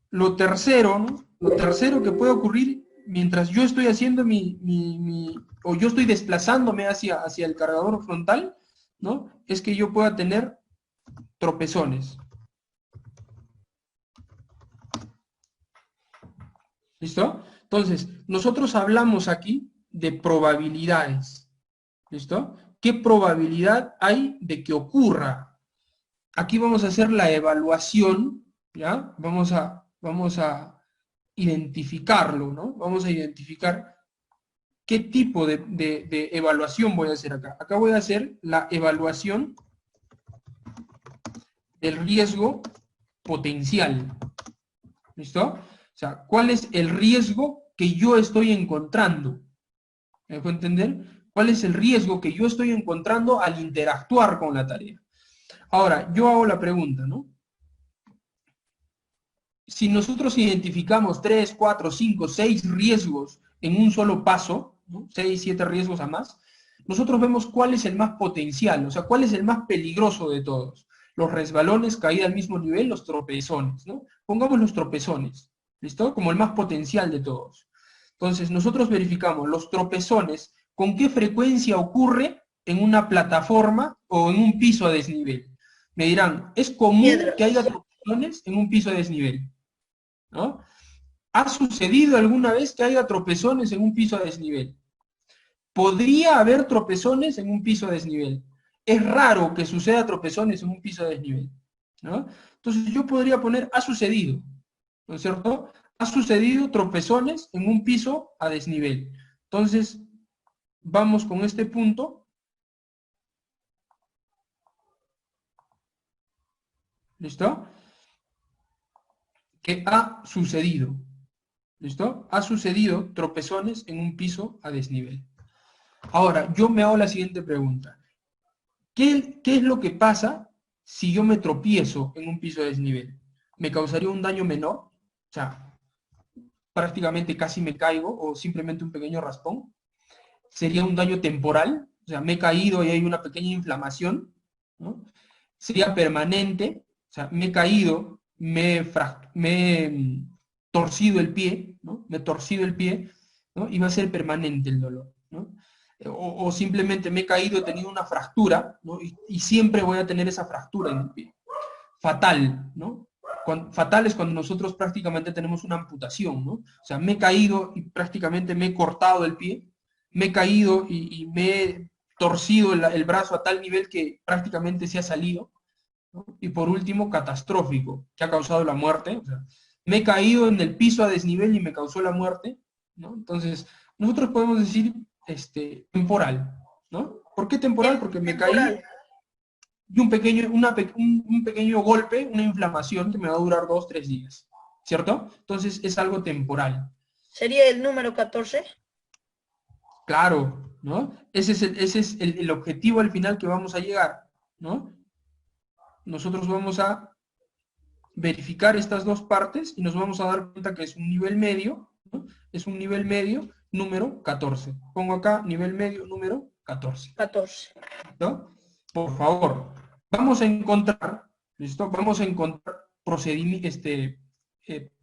Lo tercero, ¿no? Lo tercero que puede ocurrir mientras yo estoy haciendo o yo estoy desplazándome hacia el cargador frontal, ¿no? Es que yo pueda tener tropezones. ¿Listo? Entonces, nosotros hablamos aquí de probabilidades. ¿Listo? ¿Qué probabilidad hay de que ocurra? Aquí vamos a hacer la evaluación, ¿ya? Vamos a identificarlo, ¿no? Vamos a identificar qué tipo de evaluación voy a hacer acá. Acá voy a hacer la evaluación del riesgo potencial. ¿Listo? O sea, ¿cuál es el riesgo que yo estoy encontrando? ¿Me dejo entender? ¿Cuál es el riesgo que yo estoy encontrando al interactuar con la tarea? Ahora, yo hago la pregunta, ¿no? Si nosotros identificamos 3, 4, 5, 6 riesgos en un solo paso, ¿no? 6, 7 riesgos a más, nosotros vemos cuál es el más potencial, o sea, cuál es el más peligroso de todos. Los resbalones, caída al mismo nivel, los tropezones, ¿no? Pongamos los tropezones, ¿listo? Como el más potencial de todos. Entonces, nosotros verificamos los tropezones, con qué frecuencia ocurre en una plataforma o en un piso a desnivel. Me dirán, ¿es común que haya tropezones en un piso a desnivel? ¿No? ¿Ha sucedido alguna vez que haya tropezones en un piso a desnivel? ¿Podría haber tropezones en un piso a desnivel? Es raro que suceda tropezones en un piso a desnivel, ¿no? Entonces yo podría poner, ha sucedido, ¿no es cierto? Ha sucedido tropezones en un piso a desnivel. Entonces, vamos con este punto. ¿Listo? Que ha sucedido. ¿Listo? Ha sucedido tropezones en un piso a desnivel. Ahora, yo me hago la siguiente pregunta. ¿Qué es lo que pasa si yo me tropiezo en un piso a desnivel? ¿Me causaría un daño menor? O sea, prácticamente casi me caigo o simplemente un pequeño raspón. ¿Sería un daño temporal? O sea, me he caído y hay una pequeña inflamación, ¿no? ¿Sería permanente? O sea, me he caído, me he torcido el pie, ¿no? Me he torcido el pie, ¿no? Y va a ser permanente el dolor, ¿no? O simplemente me he caído, he tenido una fractura, ¿no? Y siempre voy a tener esa fractura en el pie. Fatal, ¿no? Fatal es cuando nosotros prácticamente tenemos una amputación, ¿no? O sea, me he caído y prácticamente me he cortado el pie, me he caído y me he torcido el brazo a tal nivel que prácticamente se ha salido, ¿no? Y por último, catastrófico, que ha causado la muerte. O sea, me he caído en el piso a desnivel y me causó la muerte, ¿no? Entonces, nosotros podemos decir temporal, ¿no? ¿Por qué temporal? Porque me caí y un pequeño golpe, una inflamación que me va a durar 2, 3 días, ¿cierto? Entonces es algo temporal. ¿Sería el número 14? Claro, ¿no? Ese es el objetivo al final que vamos a llegar, ¿no? Nosotros vamos a verificar estas dos partes y nos vamos a dar cuenta que es un nivel medio, ¿no? Es un nivel medio número 14. Pongo acá nivel medio número 14. 14. ¿No? Por favor, vamos a encontrar, ¿listo? Vamos a encontrar procedimientos,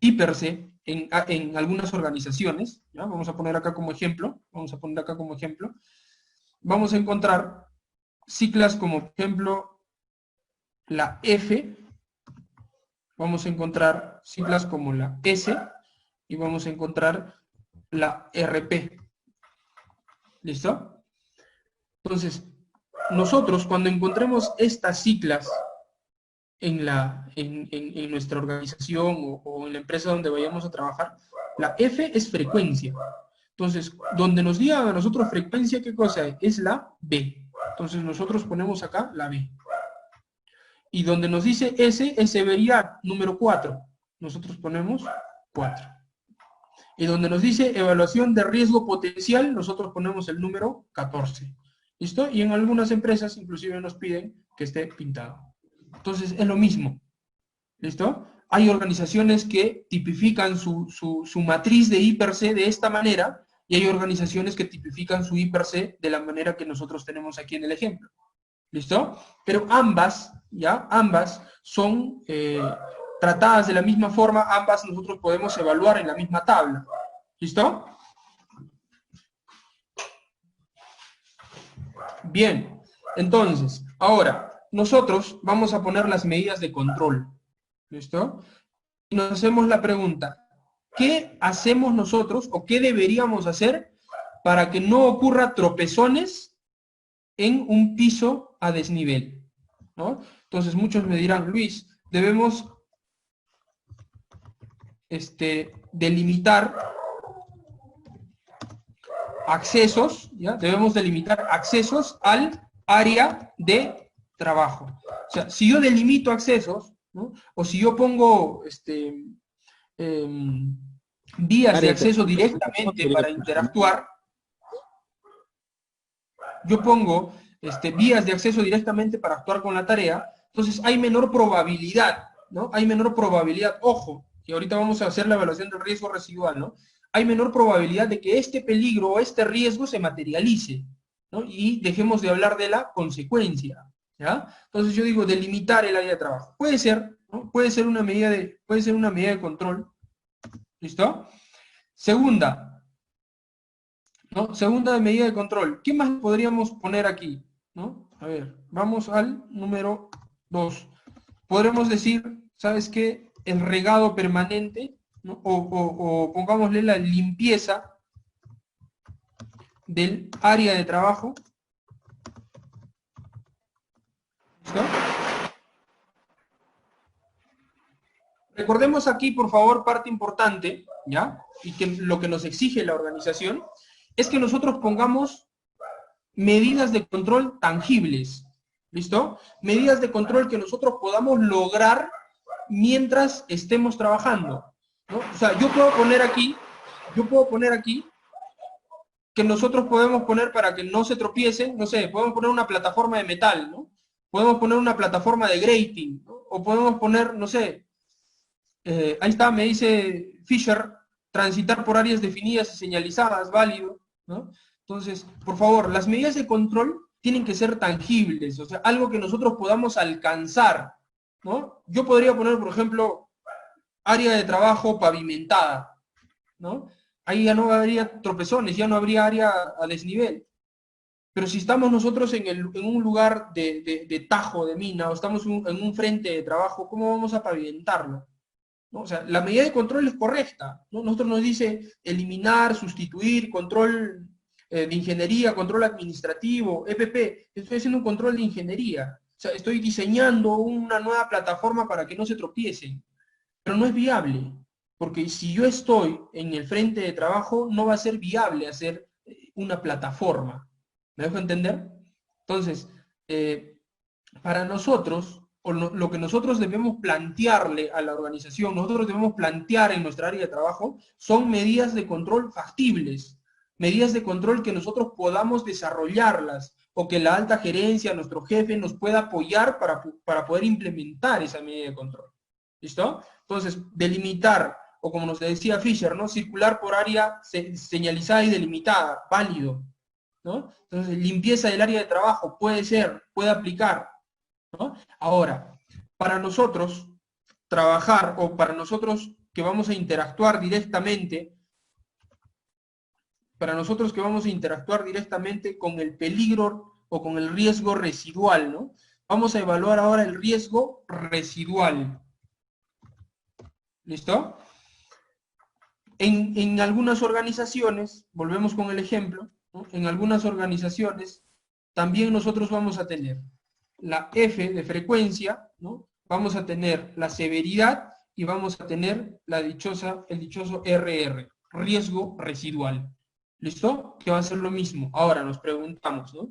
IPERSE en algunas organizaciones, ¿ya? Vamos a poner acá como ejemplo, vamos a encontrar siglas como, por ejemplo, la F, vamos a encontrar siglas como la S, y vamos a encontrar la RP. ¿Listo? Entonces, nosotros cuando encontremos estas siglas en nuestra organización o en la empresa donde vayamos a trabajar, la F es frecuencia. Entonces, donde nos diga a nosotros frecuencia, ¿qué cosa es? Es la B. Entonces nosotros ponemos acá la B. Y donde nos dice S, es severidad, número 4. Nosotros ponemos 4. Y donde nos dice evaluación de riesgo potencial, nosotros ponemos el número 14. ¿Listo? Y en algunas empresas inclusive nos piden que esté pintado. Entonces es lo mismo. ¿Listo? Hay organizaciones que tipifican su matriz de I per se de esta manera, y hay organizaciones que tipifican su I per se de la manera que nosotros tenemos aquí en el ejemplo. ¿Listo? Pero ambas, ¿ya? Ambas son tratadas de la misma forma, ambas nosotros podemos evaluar en la misma tabla. ¿Listo? Bien, entonces, ahora, nosotros vamos a poner las medidas de control. ¿Listo? Y nos hacemos la pregunta, ¿qué hacemos nosotros o qué deberíamos hacer para que no ocurra tropezones en un piso a desnivel? ¿No? Entonces muchos me dirán, Luis, debemos delimitar accesos, ¿ya? Debemos delimitar accesos al área de trabajo. O sea, si yo delimito accesos, ¿no? O si yo pongo vías de acceso directamente para interactuar, yo pongo vías de acceso directamente para actuar con la tarea, entonces hay menor probabilidad, ¿no? Hay menor probabilidad, ojo, que ahorita vamos a hacer la evaluación del riesgo residual, ¿no? Hay menor probabilidad de que este peligro o este riesgo se materialice, ¿no? Y dejemos de hablar de la consecuencia, ¿ya? Entonces yo digo, delimitar el área de trabajo. Puede ser, ¿no? Puede ser una medida de control, ¿listo? Segunda, ¿no? Segunda medida de control. ¿Qué más podríamos poner aquí? ¿No? A ver, vamos al número 2. Podremos decir, ¿sabes qué? El regado permanente, ¿no? O pongámosle la limpieza del área de trabajo. ¿Listo? Recordemos aquí, por favor, parte importante, ¿ya? Y que lo que nos exige la organización es que nosotros pongamos medidas de control tangibles, ¿listo? Medidas de control que nosotros podamos lograr mientras estemos trabajando, ¿no? O sea, yo puedo poner aquí que nosotros podemos poner para que no se tropiece, no sé, podemos poner una plataforma de metal, ¿no? Podemos poner una plataforma de grating, ¿no? O podemos poner, no sé, ahí está, me dice Fisher, transitar por áreas definidas y señalizadas, válido, ¿no? Entonces, por favor, las medidas de control tienen que ser tangibles, o sea, algo que nosotros podamos alcanzar, ¿no? Yo podría poner, por ejemplo, área de trabajo pavimentada, ¿no? Ahí ya no habría tropezones, ya no habría área a desnivel. Pero si estamos nosotros en un lugar de tajo, de mina, o estamos en un frente de trabajo, ¿cómo vamos a pavimentarlo? ¿No? O sea, la medida de control es correcta, ¿no? Nosotros nos dice eliminar, sustituir, control de ingeniería, control administrativo, EPP. Estoy haciendo un control de ingeniería. O sea, estoy diseñando una nueva plataforma para que no se tropiecen. Pero no es viable, porque si yo estoy en el frente de trabajo, no va a ser viable hacer una plataforma. ¿Me dejo entender? Entonces, para nosotros, o lo que nosotros debemos plantearle a la organización, nosotros debemos plantear en nuestra área de trabajo, son medidas de control factibles, medidas de control que nosotros podamos desarrollarlas, o que la alta gerencia, nuestro jefe, nos pueda apoyar para poder implementar esa medida de control. ¿Listo? Entonces, delimitar, o como nos decía Fisher, ¿no? Circular por área señalizada y delimitada, válido, ¿no? Entonces, limpieza del área de trabajo, puede ser, puede aplicar, ¿no? Ahora, para nosotros trabajar, o para nosotros que vamos a interactuar directamente, con el peligro o con el riesgo residual, ¿no? Vamos a evaluar ahora el riesgo residual. ¿Listo? En algunas organizaciones, volvemos con el ejemplo, ¿no? En algunas organizaciones también nosotros vamos a tener la F de frecuencia, ¿no? Vamos a tener la severidad y vamos a tener el dichoso RR, riesgo residual. ¿Listo? Que va a ser lo mismo. Ahora nos preguntamos, ¿no?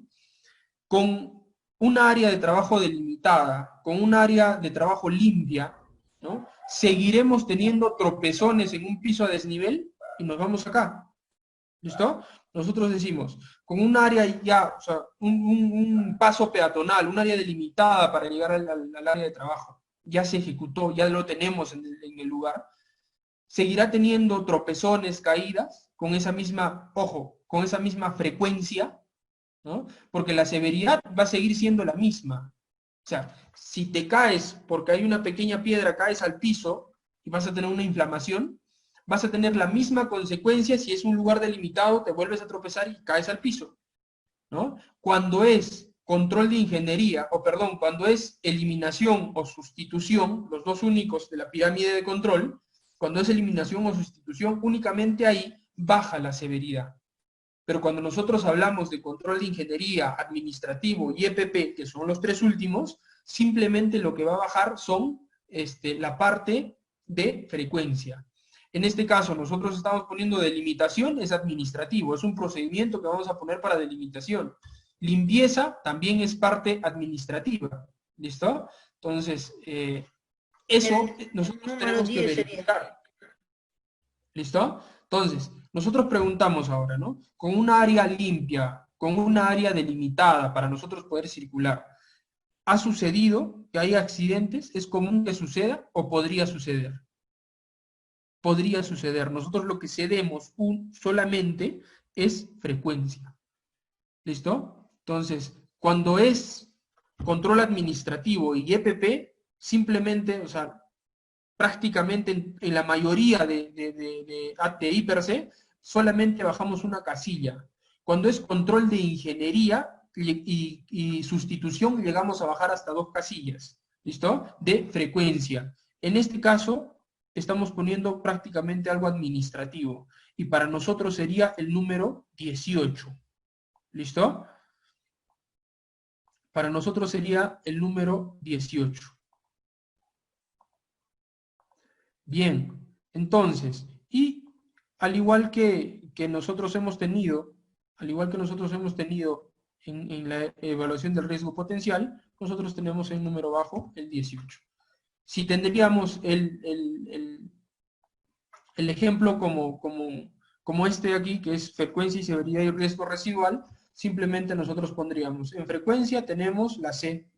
Con un área de trabajo delimitada, con un área de trabajo limpia, ¿no? Seguiremos teniendo tropezones en un piso a desnivel y nos vamos acá. ¿Listo? Nosotros decimos, con un área ya, o sea, un paso peatonal, un área delimitada para llegar al área de trabajo, ya se ejecutó, ya lo tenemos en el lugar, seguirá teniendo tropezones, caídas, con esa misma, ojo, con esa misma frecuencia, ¿no? Porque la severidad va a seguir siendo la misma. O sea, si te caes porque hay una pequeña piedra, caes al piso y vas a tener una inflamación, vas a tener la misma consecuencia si es un lugar delimitado, te vuelves a tropezar y caes al piso, ¿no? Cuando es control de ingeniería, o perdón, cuando es eliminación o sustitución, los dos únicos de la pirámide de control, cuando es eliminación o sustitución, únicamente ahí baja la severidad. Pero cuando nosotros hablamos de control de ingeniería, administrativo y EPP, que son los tres últimos, simplemente lo que va a bajar son la parte de frecuencia. En este caso, nosotros estamos poniendo delimitación, es administrativo, es un procedimiento que vamos a poner para delimitación. Limpieza también es parte administrativa, ¿listo? Entonces, eso nosotros tenemos que verificar. ¿Listo? Entonces, nosotros preguntamos ahora, ¿no? Con una área limpia, con una área delimitada para nosotros poder circular, ¿ha sucedido que hay accidentes? ¿Es común que suceda o podría suceder? Podría suceder. Nosotros lo que cedemos solamente es frecuencia. ¿Listo? Entonces, cuando es control administrativo y EPP, simplemente, o sea, prácticamente en la mayoría de ATI per se, solamente bajamos una casilla. Cuando es control de ingeniería y sustitución, llegamos a bajar hasta 2 casillas, ¿listo? De frecuencia. En este caso, estamos poniendo prácticamente algo administrativo, y para nosotros sería el número 18, ¿listo? Para nosotros sería el número 18. Bien, entonces, y al igual que nosotros hemos tenido, en la evaluación del riesgo potencial, nosotros tenemos el número bajo, el 18. Si tendríamos el ejemplo como este de aquí, que es frecuencia y severidad y riesgo residual, simplemente nosotros pondríamos, en frecuencia tenemos la C,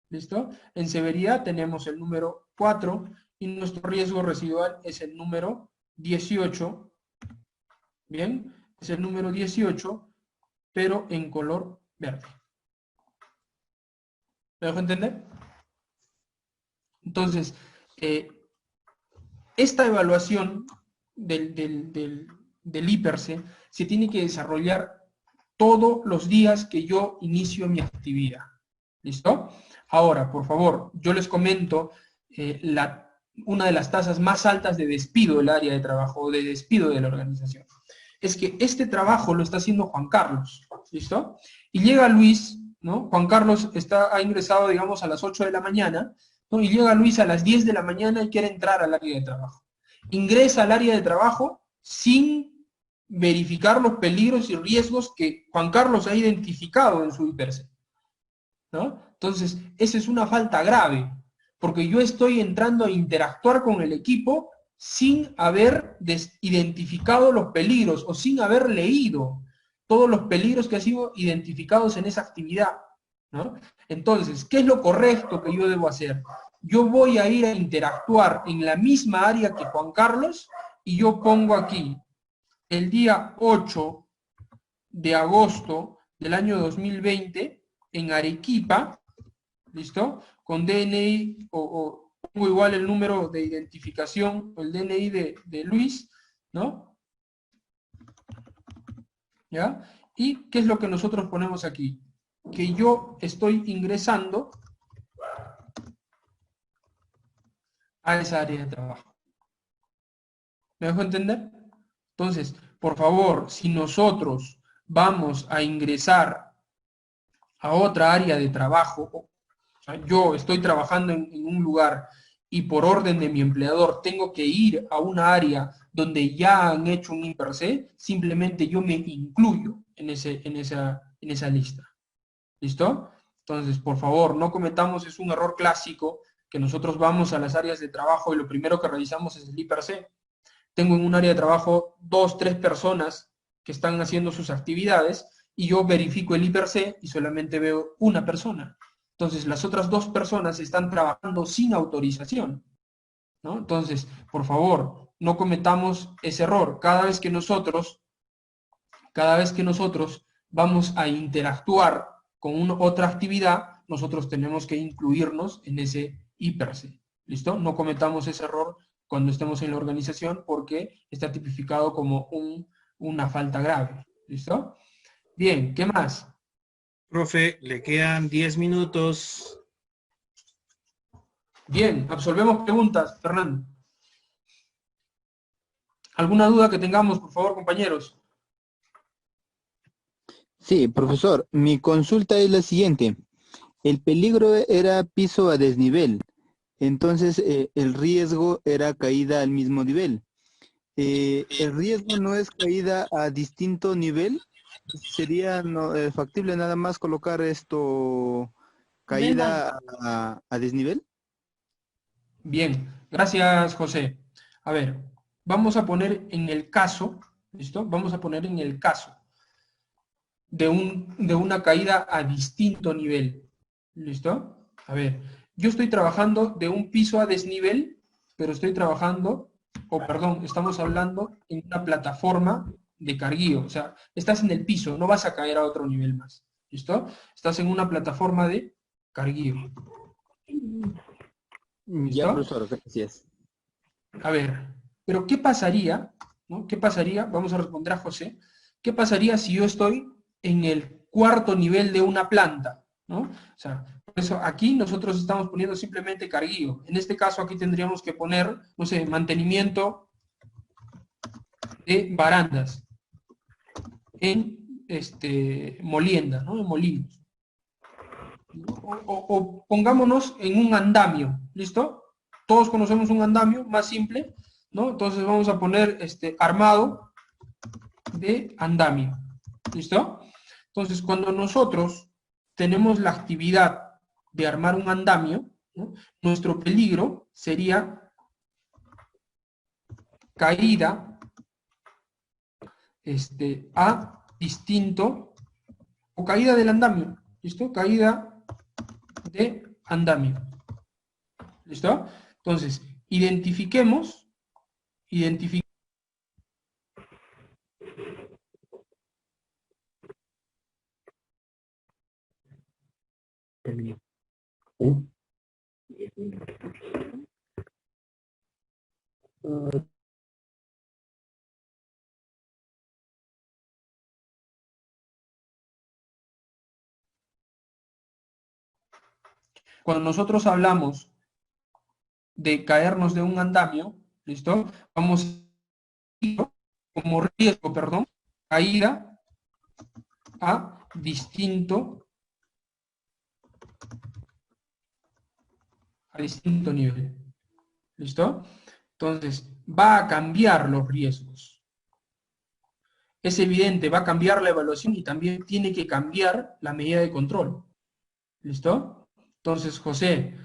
¿listo? En severidad tenemos el número 4 y nuestro riesgo residual es el número 18. Bien, es el número 18, pero en color verde. ¿Me dejo entender? Entonces, esta evaluación del IPERSE se tiene que desarrollar todos los días que yo inicio mi actividad. ¿Listo? Ahora, por favor, yo les comento una de las tasas más altas de despido del área de trabajo, o de despido de la organización. Es que este trabajo lo está haciendo Juan Carlos, ¿listo? Y llega Luis, ¿no? Juan Carlos ha ingresado, digamos, a las 8 de la mañana, ¿no? Y llega Luis a las 10 de la mañana y quiere entrar al área de trabajo. Ingresa al área de trabajo sin verificar los peligros y riesgos que Juan Carlos ha identificado en su IPERSE, ¿no? Entonces, esa es una falta grave, porque yo estoy entrando a interactuar con el equipo sin haber identificado los peligros o sin haber leído todos los peligros que han sido identificados en esa actividad, ¿no? Entonces, ¿qué es lo correcto que yo debo hacer? Yo voy a ir a interactuar en la misma área que Juan Carlos y yo pongo aquí el día 8 de agosto del año 2020 en Arequipa, ¿listo? Con DNI o pongo igual el número de identificación, el DNI de Luis, ¿no? ¿Ya? ¿Y qué es lo que nosotros ponemos aquí? Que yo estoy ingresando a esa área de trabajo. ¿Me dejo entender? Entonces, por favor, si nosotros vamos a ingresar a otra área de trabajo, o sea, yo estoy trabajando en un lugar y por orden de mi empleador tengo que ir a una área donde ya han hecho un IPERSE, simplemente yo me incluyo en esa lista. ¿Listo? Entonces, por favor, no cometamos, es un error clásico, que nosotros vamos a las áreas de trabajo y lo primero que revisamos es el IPERSE. Tengo en un área de trabajo 2, 3 personas que están haciendo sus actividades y yo verifico el IPERSE y solamente veo una persona. Entonces, las otras 2 personas están trabajando sin autorización, ¿no? Entonces, por favor, no cometamos ese error. Cada vez que nosotros vamos a interactuar con otra actividad, nosotros tenemos que incluirnos en ese IPRC. ¿Listo? No cometamos ese error cuando estemos en la organización porque está tipificado como una falta grave. ¿Listo? Bien, ¿qué más? Profe, le quedan 10 minutos. Bien, absolvemos preguntas, Fernando. ¿Alguna duda que tengamos, por favor, compañeros? Sí, profesor, mi consulta es la siguiente. El peligro era piso a desnivel, entonces el riesgo era caída al mismo nivel. ¿El riesgo no es caída a distinto nivel? ¿Sería factible nada más colocar esto caída a desnivel? Bien, gracias, José. A ver, vamos a poner en el caso, ¿listo? Vamos a poner en el caso de una caída a distinto nivel. ¿Listo? A ver, yo estoy trabajando de un piso a desnivel, pero estoy trabajando, estamos hablando en una plataforma de carguío. O sea, estás en el piso, no vas a caer a otro nivel más. ¿Listo? Estás en una plataforma de carguío. Ya, ¿Listo? profesor, gracias. A ver, pero ¿qué pasaría? ¿No? ¿Qué pasaría? Vamos a responder a José. ¿Qué pasaría si yo estoy en el 4º nivel de una planta? ¿No? O sea, por eso aquí nosotros estamos poniendo simplemente carguío. En este caso aquí tendríamos que poner, no sé, mantenimiento de barandas en molienda, ¿no? En molinos. O pongámonos en un andamio, ¿listo? Todos conocemos un andamio más simple, ¿no? Entonces vamos a poner armado de andamio, ¿listo? Entonces, cuando nosotros tenemos la actividad de armar un andamio, ¿no? Nuestro peligro sería caída a distinto, o caída del andamio, ¿listo? Caída de andamio, ¿listo? Entonces, identifiquemos. Cuando nosotros hablamos de caernos de un andamio, ¿listo? Vamos como riesgo, caída a distinto nivel. ¿Listo? Entonces, va a cambiar los riesgos. Es evidente, va a cambiar la evaluación y también tiene que cambiar la medida de control. ¿Listo? Entonces, José,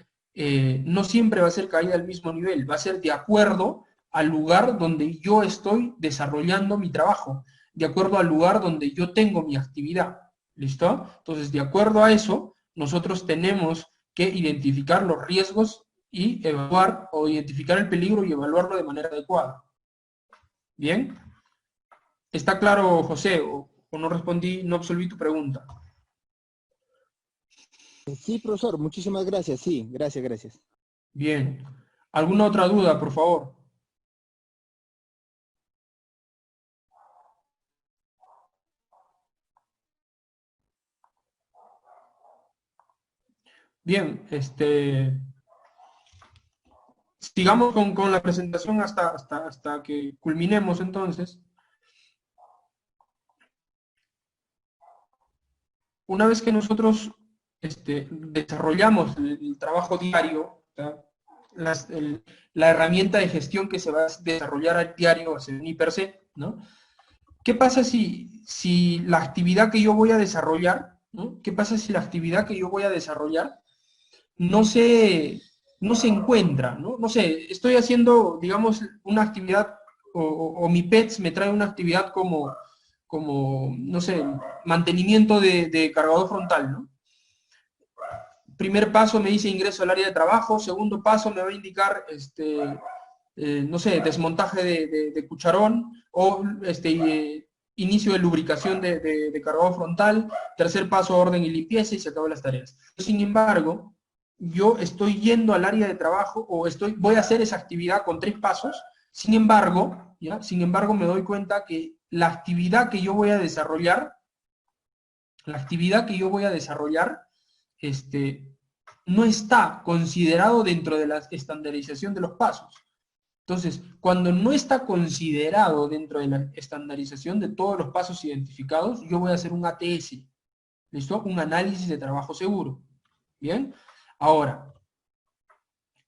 no siempre va a ser caída al mismo nivel, va a ser de acuerdo al lugar donde yo estoy desarrollando mi trabajo, de acuerdo al lugar donde yo tengo mi actividad. ¿Listo? Entonces, de acuerdo a eso, nosotros tenemos que identificar los riesgos y evaluar, o identificar el peligro y evaluarlo de manera adecuada. ¿Bien? ¿Está claro, José? ¿O no respondí, no absolví tu pregunta? Sí, profesor, muchísimas gracias. Sí, gracias. Bien. ¿Alguna otra duda, por favor? Bien, sigamos con la presentación hasta que culminemos entonces. Una vez que nosotros desarrollamos el trabajo diario, la herramienta de gestión que se va a desarrollar al diario va a ser un IPRC, ¿no? ¿Qué pasa si la actividad que yo voy a desarrollar, ¿no? ¿Qué pasa si la actividad que yo voy a desarrollar no se encuentra, ¿no? No sé, estoy haciendo, digamos, una actividad, o mi PETS me trae una actividad como no sé, mantenimiento de cargador frontal, ¿no? primer paso me dice ingreso al área de trabajo, segundo paso me va a indicar, no sé, desmontaje de cucharón, o inicio de lubricación de cargado frontal, tercer paso orden y limpieza, y se acaban las tareas. Sin embargo, yo estoy yendo al área de trabajo, o voy a hacer esa actividad con 3 pasos, sin embargo, me doy cuenta que la actividad que yo voy a desarrollar, no está considerado dentro de la estandarización de los pasos. Entonces, cuando no está considerado dentro de la estandarización de todos los pasos identificados, yo voy a hacer un ATS, ¿listo? Un análisis de trabajo seguro. ¿Bien? Ahora,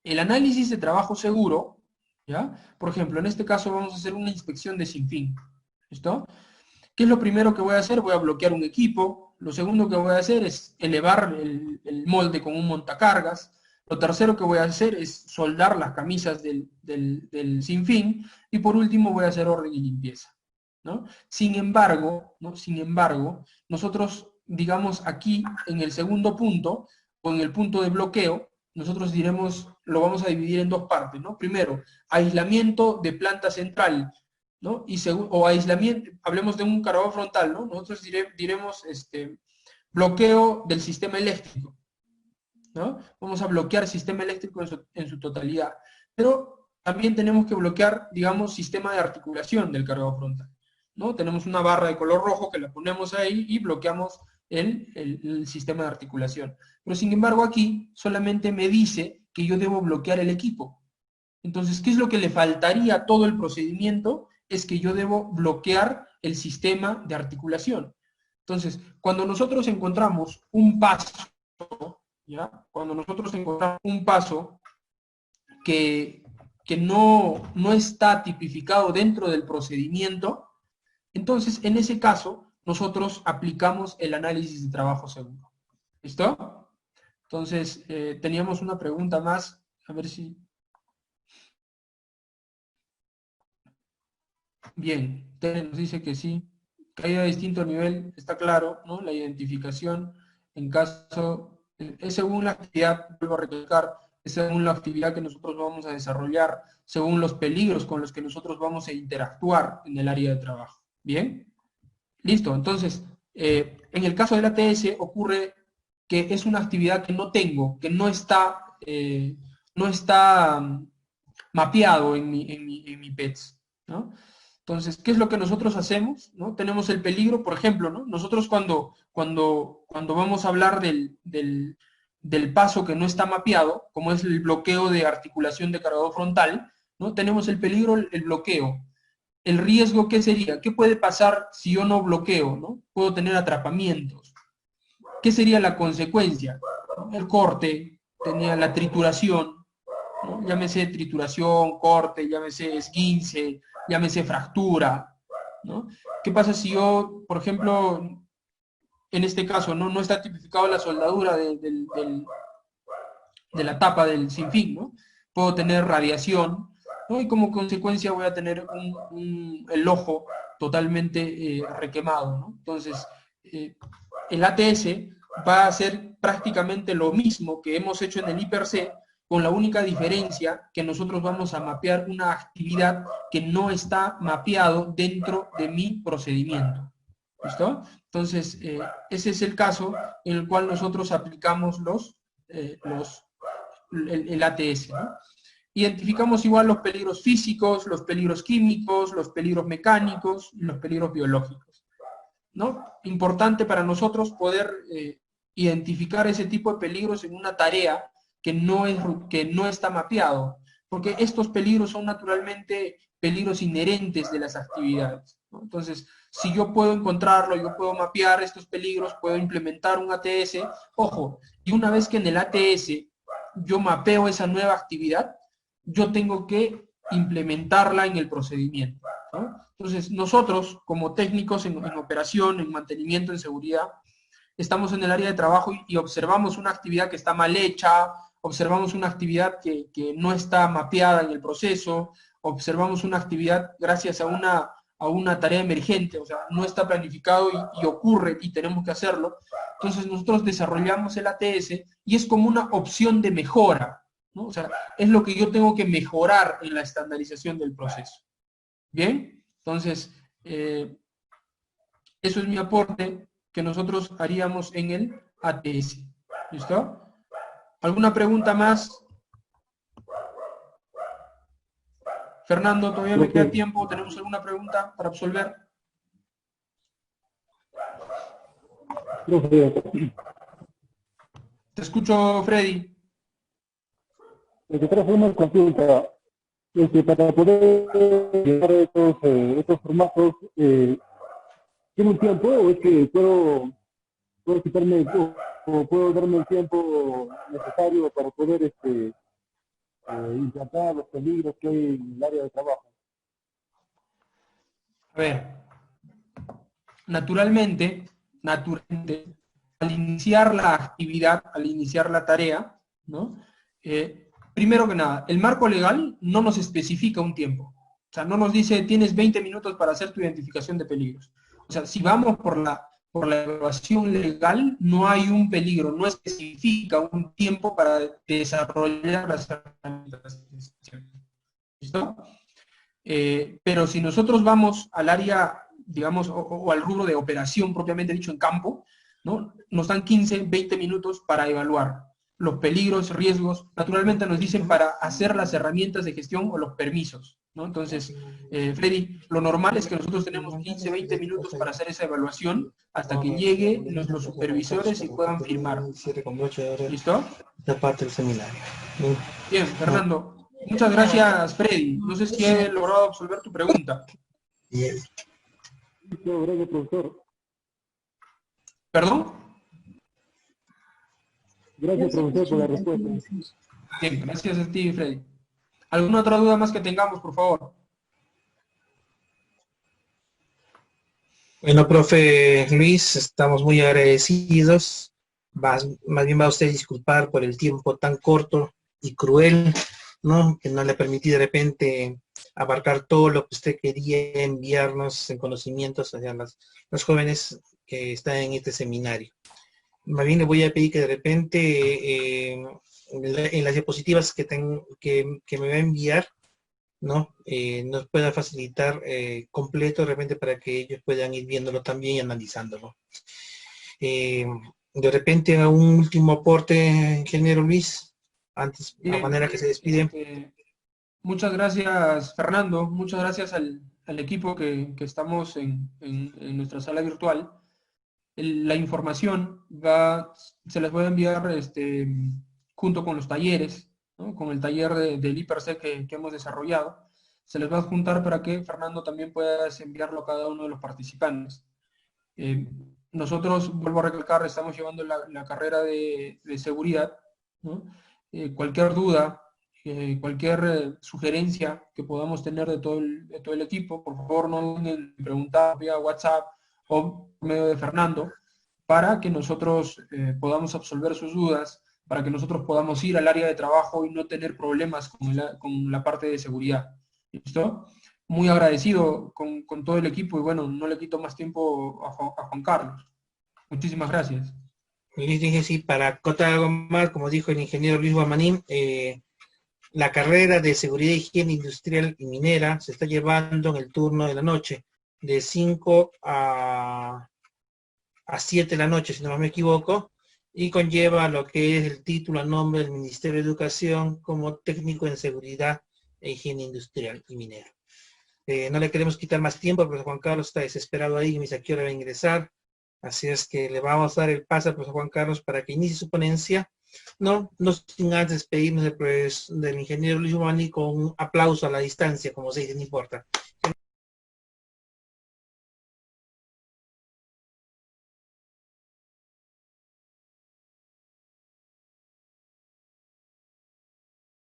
el análisis de trabajo seguro, ¿ya? Por ejemplo, en este caso vamos a hacer una inspección de sinfín, ¿listo? ¿Qué es lo primero que voy a hacer? Voy a bloquear un equipo. Lo segundo que voy a hacer es elevar el molde con un montacargas. Lo tercero que voy a hacer es soldar las camisas del sinfín. Y por último voy a hacer orden y limpieza, ¿no? Sin embargo, nosotros, digamos, aquí en el segundo punto, o en el punto de bloqueo, nosotros diremos, lo vamos a dividir en 2 partes, ¿no? Primero, aislamiento de planta central, ¿no? O aislamiento, hablemos de un cargador frontal, ¿no? Nosotros diremos bloqueo del sistema eléctrico, ¿no? Vamos a bloquear el sistema eléctrico en su totalidad. Pero también tenemos que bloquear, digamos, sistema de articulación del cargador frontal, ¿no? Tenemos una barra de color rojo que la ponemos ahí y bloqueamos el sistema de articulación. Pero sin embargo aquí solamente me dice que yo debo bloquear el equipo. Entonces, ¿qué es lo que le faltaría a todo el procedimiento? Es que yo debo bloquear el sistema de articulación. Entonces, cuando nosotros encontramos un paso, ¿ya? Cuando nosotros encontramos un paso que no está tipificado dentro del procedimiento, entonces, en ese caso, nosotros aplicamos el análisis de trabajo seguro. ¿Listo? Entonces, teníamos una pregunta más, a ver si... Bien, Tere nos dice que sí. Caída a distinto nivel, está claro, ¿no? La identificación, en caso, es según la actividad, vuelvo a recalcar, es según la actividad que nosotros vamos a desarrollar, según los peligros con los que nosotros vamos a interactuar en el área de trabajo. ¿Bien? Listo, entonces, en el caso del ATS ocurre que es una actividad que no tengo, que no está mapeado en mi PETS, ¿no? Entonces, ¿qué es lo que nosotros hacemos? ¿No? Tenemos el peligro, por ejemplo, ¿no? Nosotros cuando vamos a hablar del paso que no está mapeado, como es el bloqueo de articulación de cargador frontal, ¿no? Tenemos el peligro, el bloqueo. El riesgo, ¿qué sería? ¿Qué puede pasar si yo no bloqueo, ¿no? Puedo tener atrapamientos. ¿Qué sería la consecuencia? El corte, tenía la trituración, ¿no? Llámese trituración, corte, llámese esguince, llámese fractura, ¿no? ¿Qué pasa si yo, por ejemplo, en este caso, no está tipificado la soldadura de la tapa del sinfín, ¿no? Puedo tener radiación, ¿no? Y como consecuencia voy a tener el ojo totalmente requemado, ¿no? Entonces, el ATS va a hacer prácticamente lo mismo que hemos hecho en el IPRC, con la única diferencia que nosotros vamos a mapear una actividad que no está mapeado dentro de mi procedimiento. ¿Listo? Entonces, ese es el caso en el cual nosotros aplicamos el ATS, ¿no? Identificamos igual los peligros físicos, los peligros químicos, los peligros mecánicos y los peligros biológicos, ¿no? Importante para nosotros poder identificar ese tipo de peligros en una tarea que no está mapeado, porque estos peligros son naturalmente peligros inherentes de las actividades, ¿no? Entonces, si yo puedo encontrarlo, yo puedo mapear estos peligros, puedo implementar un ATS, ojo, y una vez que en el ATS yo mapeo esa nueva actividad, yo tengo que implementarla en el procedimiento, ¿no? Entonces, nosotros, como técnicos en operación, en mantenimiento, en seguridad, estamos en el área de trabajo y observamos una actividad que está mal hecha, observamos una actividad que no está mapeada en el proceso, observamos una actividad gracias a a una tarea emergente, o sea, no está planificado y ocurre y tenemos que hacerlo. Entonces nosotros desarrollamos el ATS y es como una opción de mejora, ¿no? O sea, es lo que yo tengo que mejorar en la estandarización del proceso. ¿Bien? Entonces, eso es mi aporte que nosotros haríamos en el ATS. ¿Listo? ¿Alguna pregunta más? Fernando, ¿todavía me queda tiempo? ¿Tenemos alguna pregunta para absolver? Te escucho, Freddy. Te trajo una consulta. Para poder llevar estos formatos, ¿tiene un tiempo o es que puedo quitarme o puedo darme el tiempo necesario para poder implantar los peligros que hay en el área de trabajo? A ver, naturalmente, al iniciar la actividad, al iniciar la tarea, ¿no? Primero que nada, el marco legal no nos especifica un tiempo. O sea, no nos dice, tienes 20 minutos para hacer tu identificación de peligros. O sea, si vamos por la evaluación legal, no hay un peligro, no especifica un tiempo para desarrollar las herramientas. ¿Listo? Pero si nosotros vamos al área, digamos, o al rubro de operación propiamente dicho en campo, ¿no? Nos dan 15, 20 minutos para evaluar los peligros, riesgos. Naturalmente nos dicen para hacer las herramientas de gestión o los permisos, ¿no? Entonces, Freddy, lo normal es que nosotros tenemos 15, 20 minutos para hacer esa evaluación hasta que lleguen nuestros supervisores y puedan firmar. ¿Listo? La parte del seminario. Bien, Fernando. Muchas gracias, Freddy. No sé si he logrado absolver tu pregunta. Gracias, profesor. ¿Perdón? Gracias, profesor, por la respuesta. Bien, gracias a ti, Freddy. ¿Alguna otra duda más que tengamos, por favor? Bueno, profe Luis, estamos muy agradecidos. Más bien va usted a disculpar por el tiempo tan corto y cruel, ¿no? Que no le permití de repente abarcar todo lo que usted quería enviarnos en conocimientos hacia los jóvenes que están en este seminario. Más bien le voy a pedir que de repente en las diapositivas que me va a enviar, ¿no? Nos pueda facilitar completo de repente para que ellos puedan ir viéndolo también y analizándolo. De repente un último aporte, ingeniero Luis, antes, de manera que se despide. Muchas gracias, Fernando. Muchas gracias al equipo que estamos en nuestra sala virtual. La información se las voy a enviar junto con los talleres, ¿no? Con el taller del IPRC que hemos desarrollado. Se les va a juntar para que Fernando también pueda enviarlo a cada uno de los participantes. Nosotros, vuelvo a recalcar, estamos llevando la carrera de seguridad, ¿no? Cualquier duda, cualquier sugerencia que podamos tener de todo el equipo, por favor no duden en preguntar vía WhatsApp o por medio de Fernando, para que nosotros podamos absolver sus dudas, para que nosotros podamos ir al área de trabajo y no tener problemas con la parte de seguridad. ¿Listo? Muy agradecido con todo el equipo y bueno, no le quito más tiempo a Juan Carlos. Muchísimas gracias. Luis, dije sí, para acotar algo más, como dijo el ingeniero Luis Guamanín, la carrera de seguridad e higiene industrial y minera se está llevando en el turno de la noche, de 5 a 7 de la noche, si no me equivoco, y conlleva lo que es el título a nombre del Ministerio de Educación como técnico en seguridad e higiene industrial y minera. No le queremos quitar más tiempo, porque Juan Carlos está desesperado ahí y me dice a qué hora va a ingresar, así es que le vamos a dar el pase al profesor Juan Carlos para que inicie su ponencia, no sin antes despedirnos del ingeniero Luis Giovanni con un aplauso a la distancia, como se dice, no importa.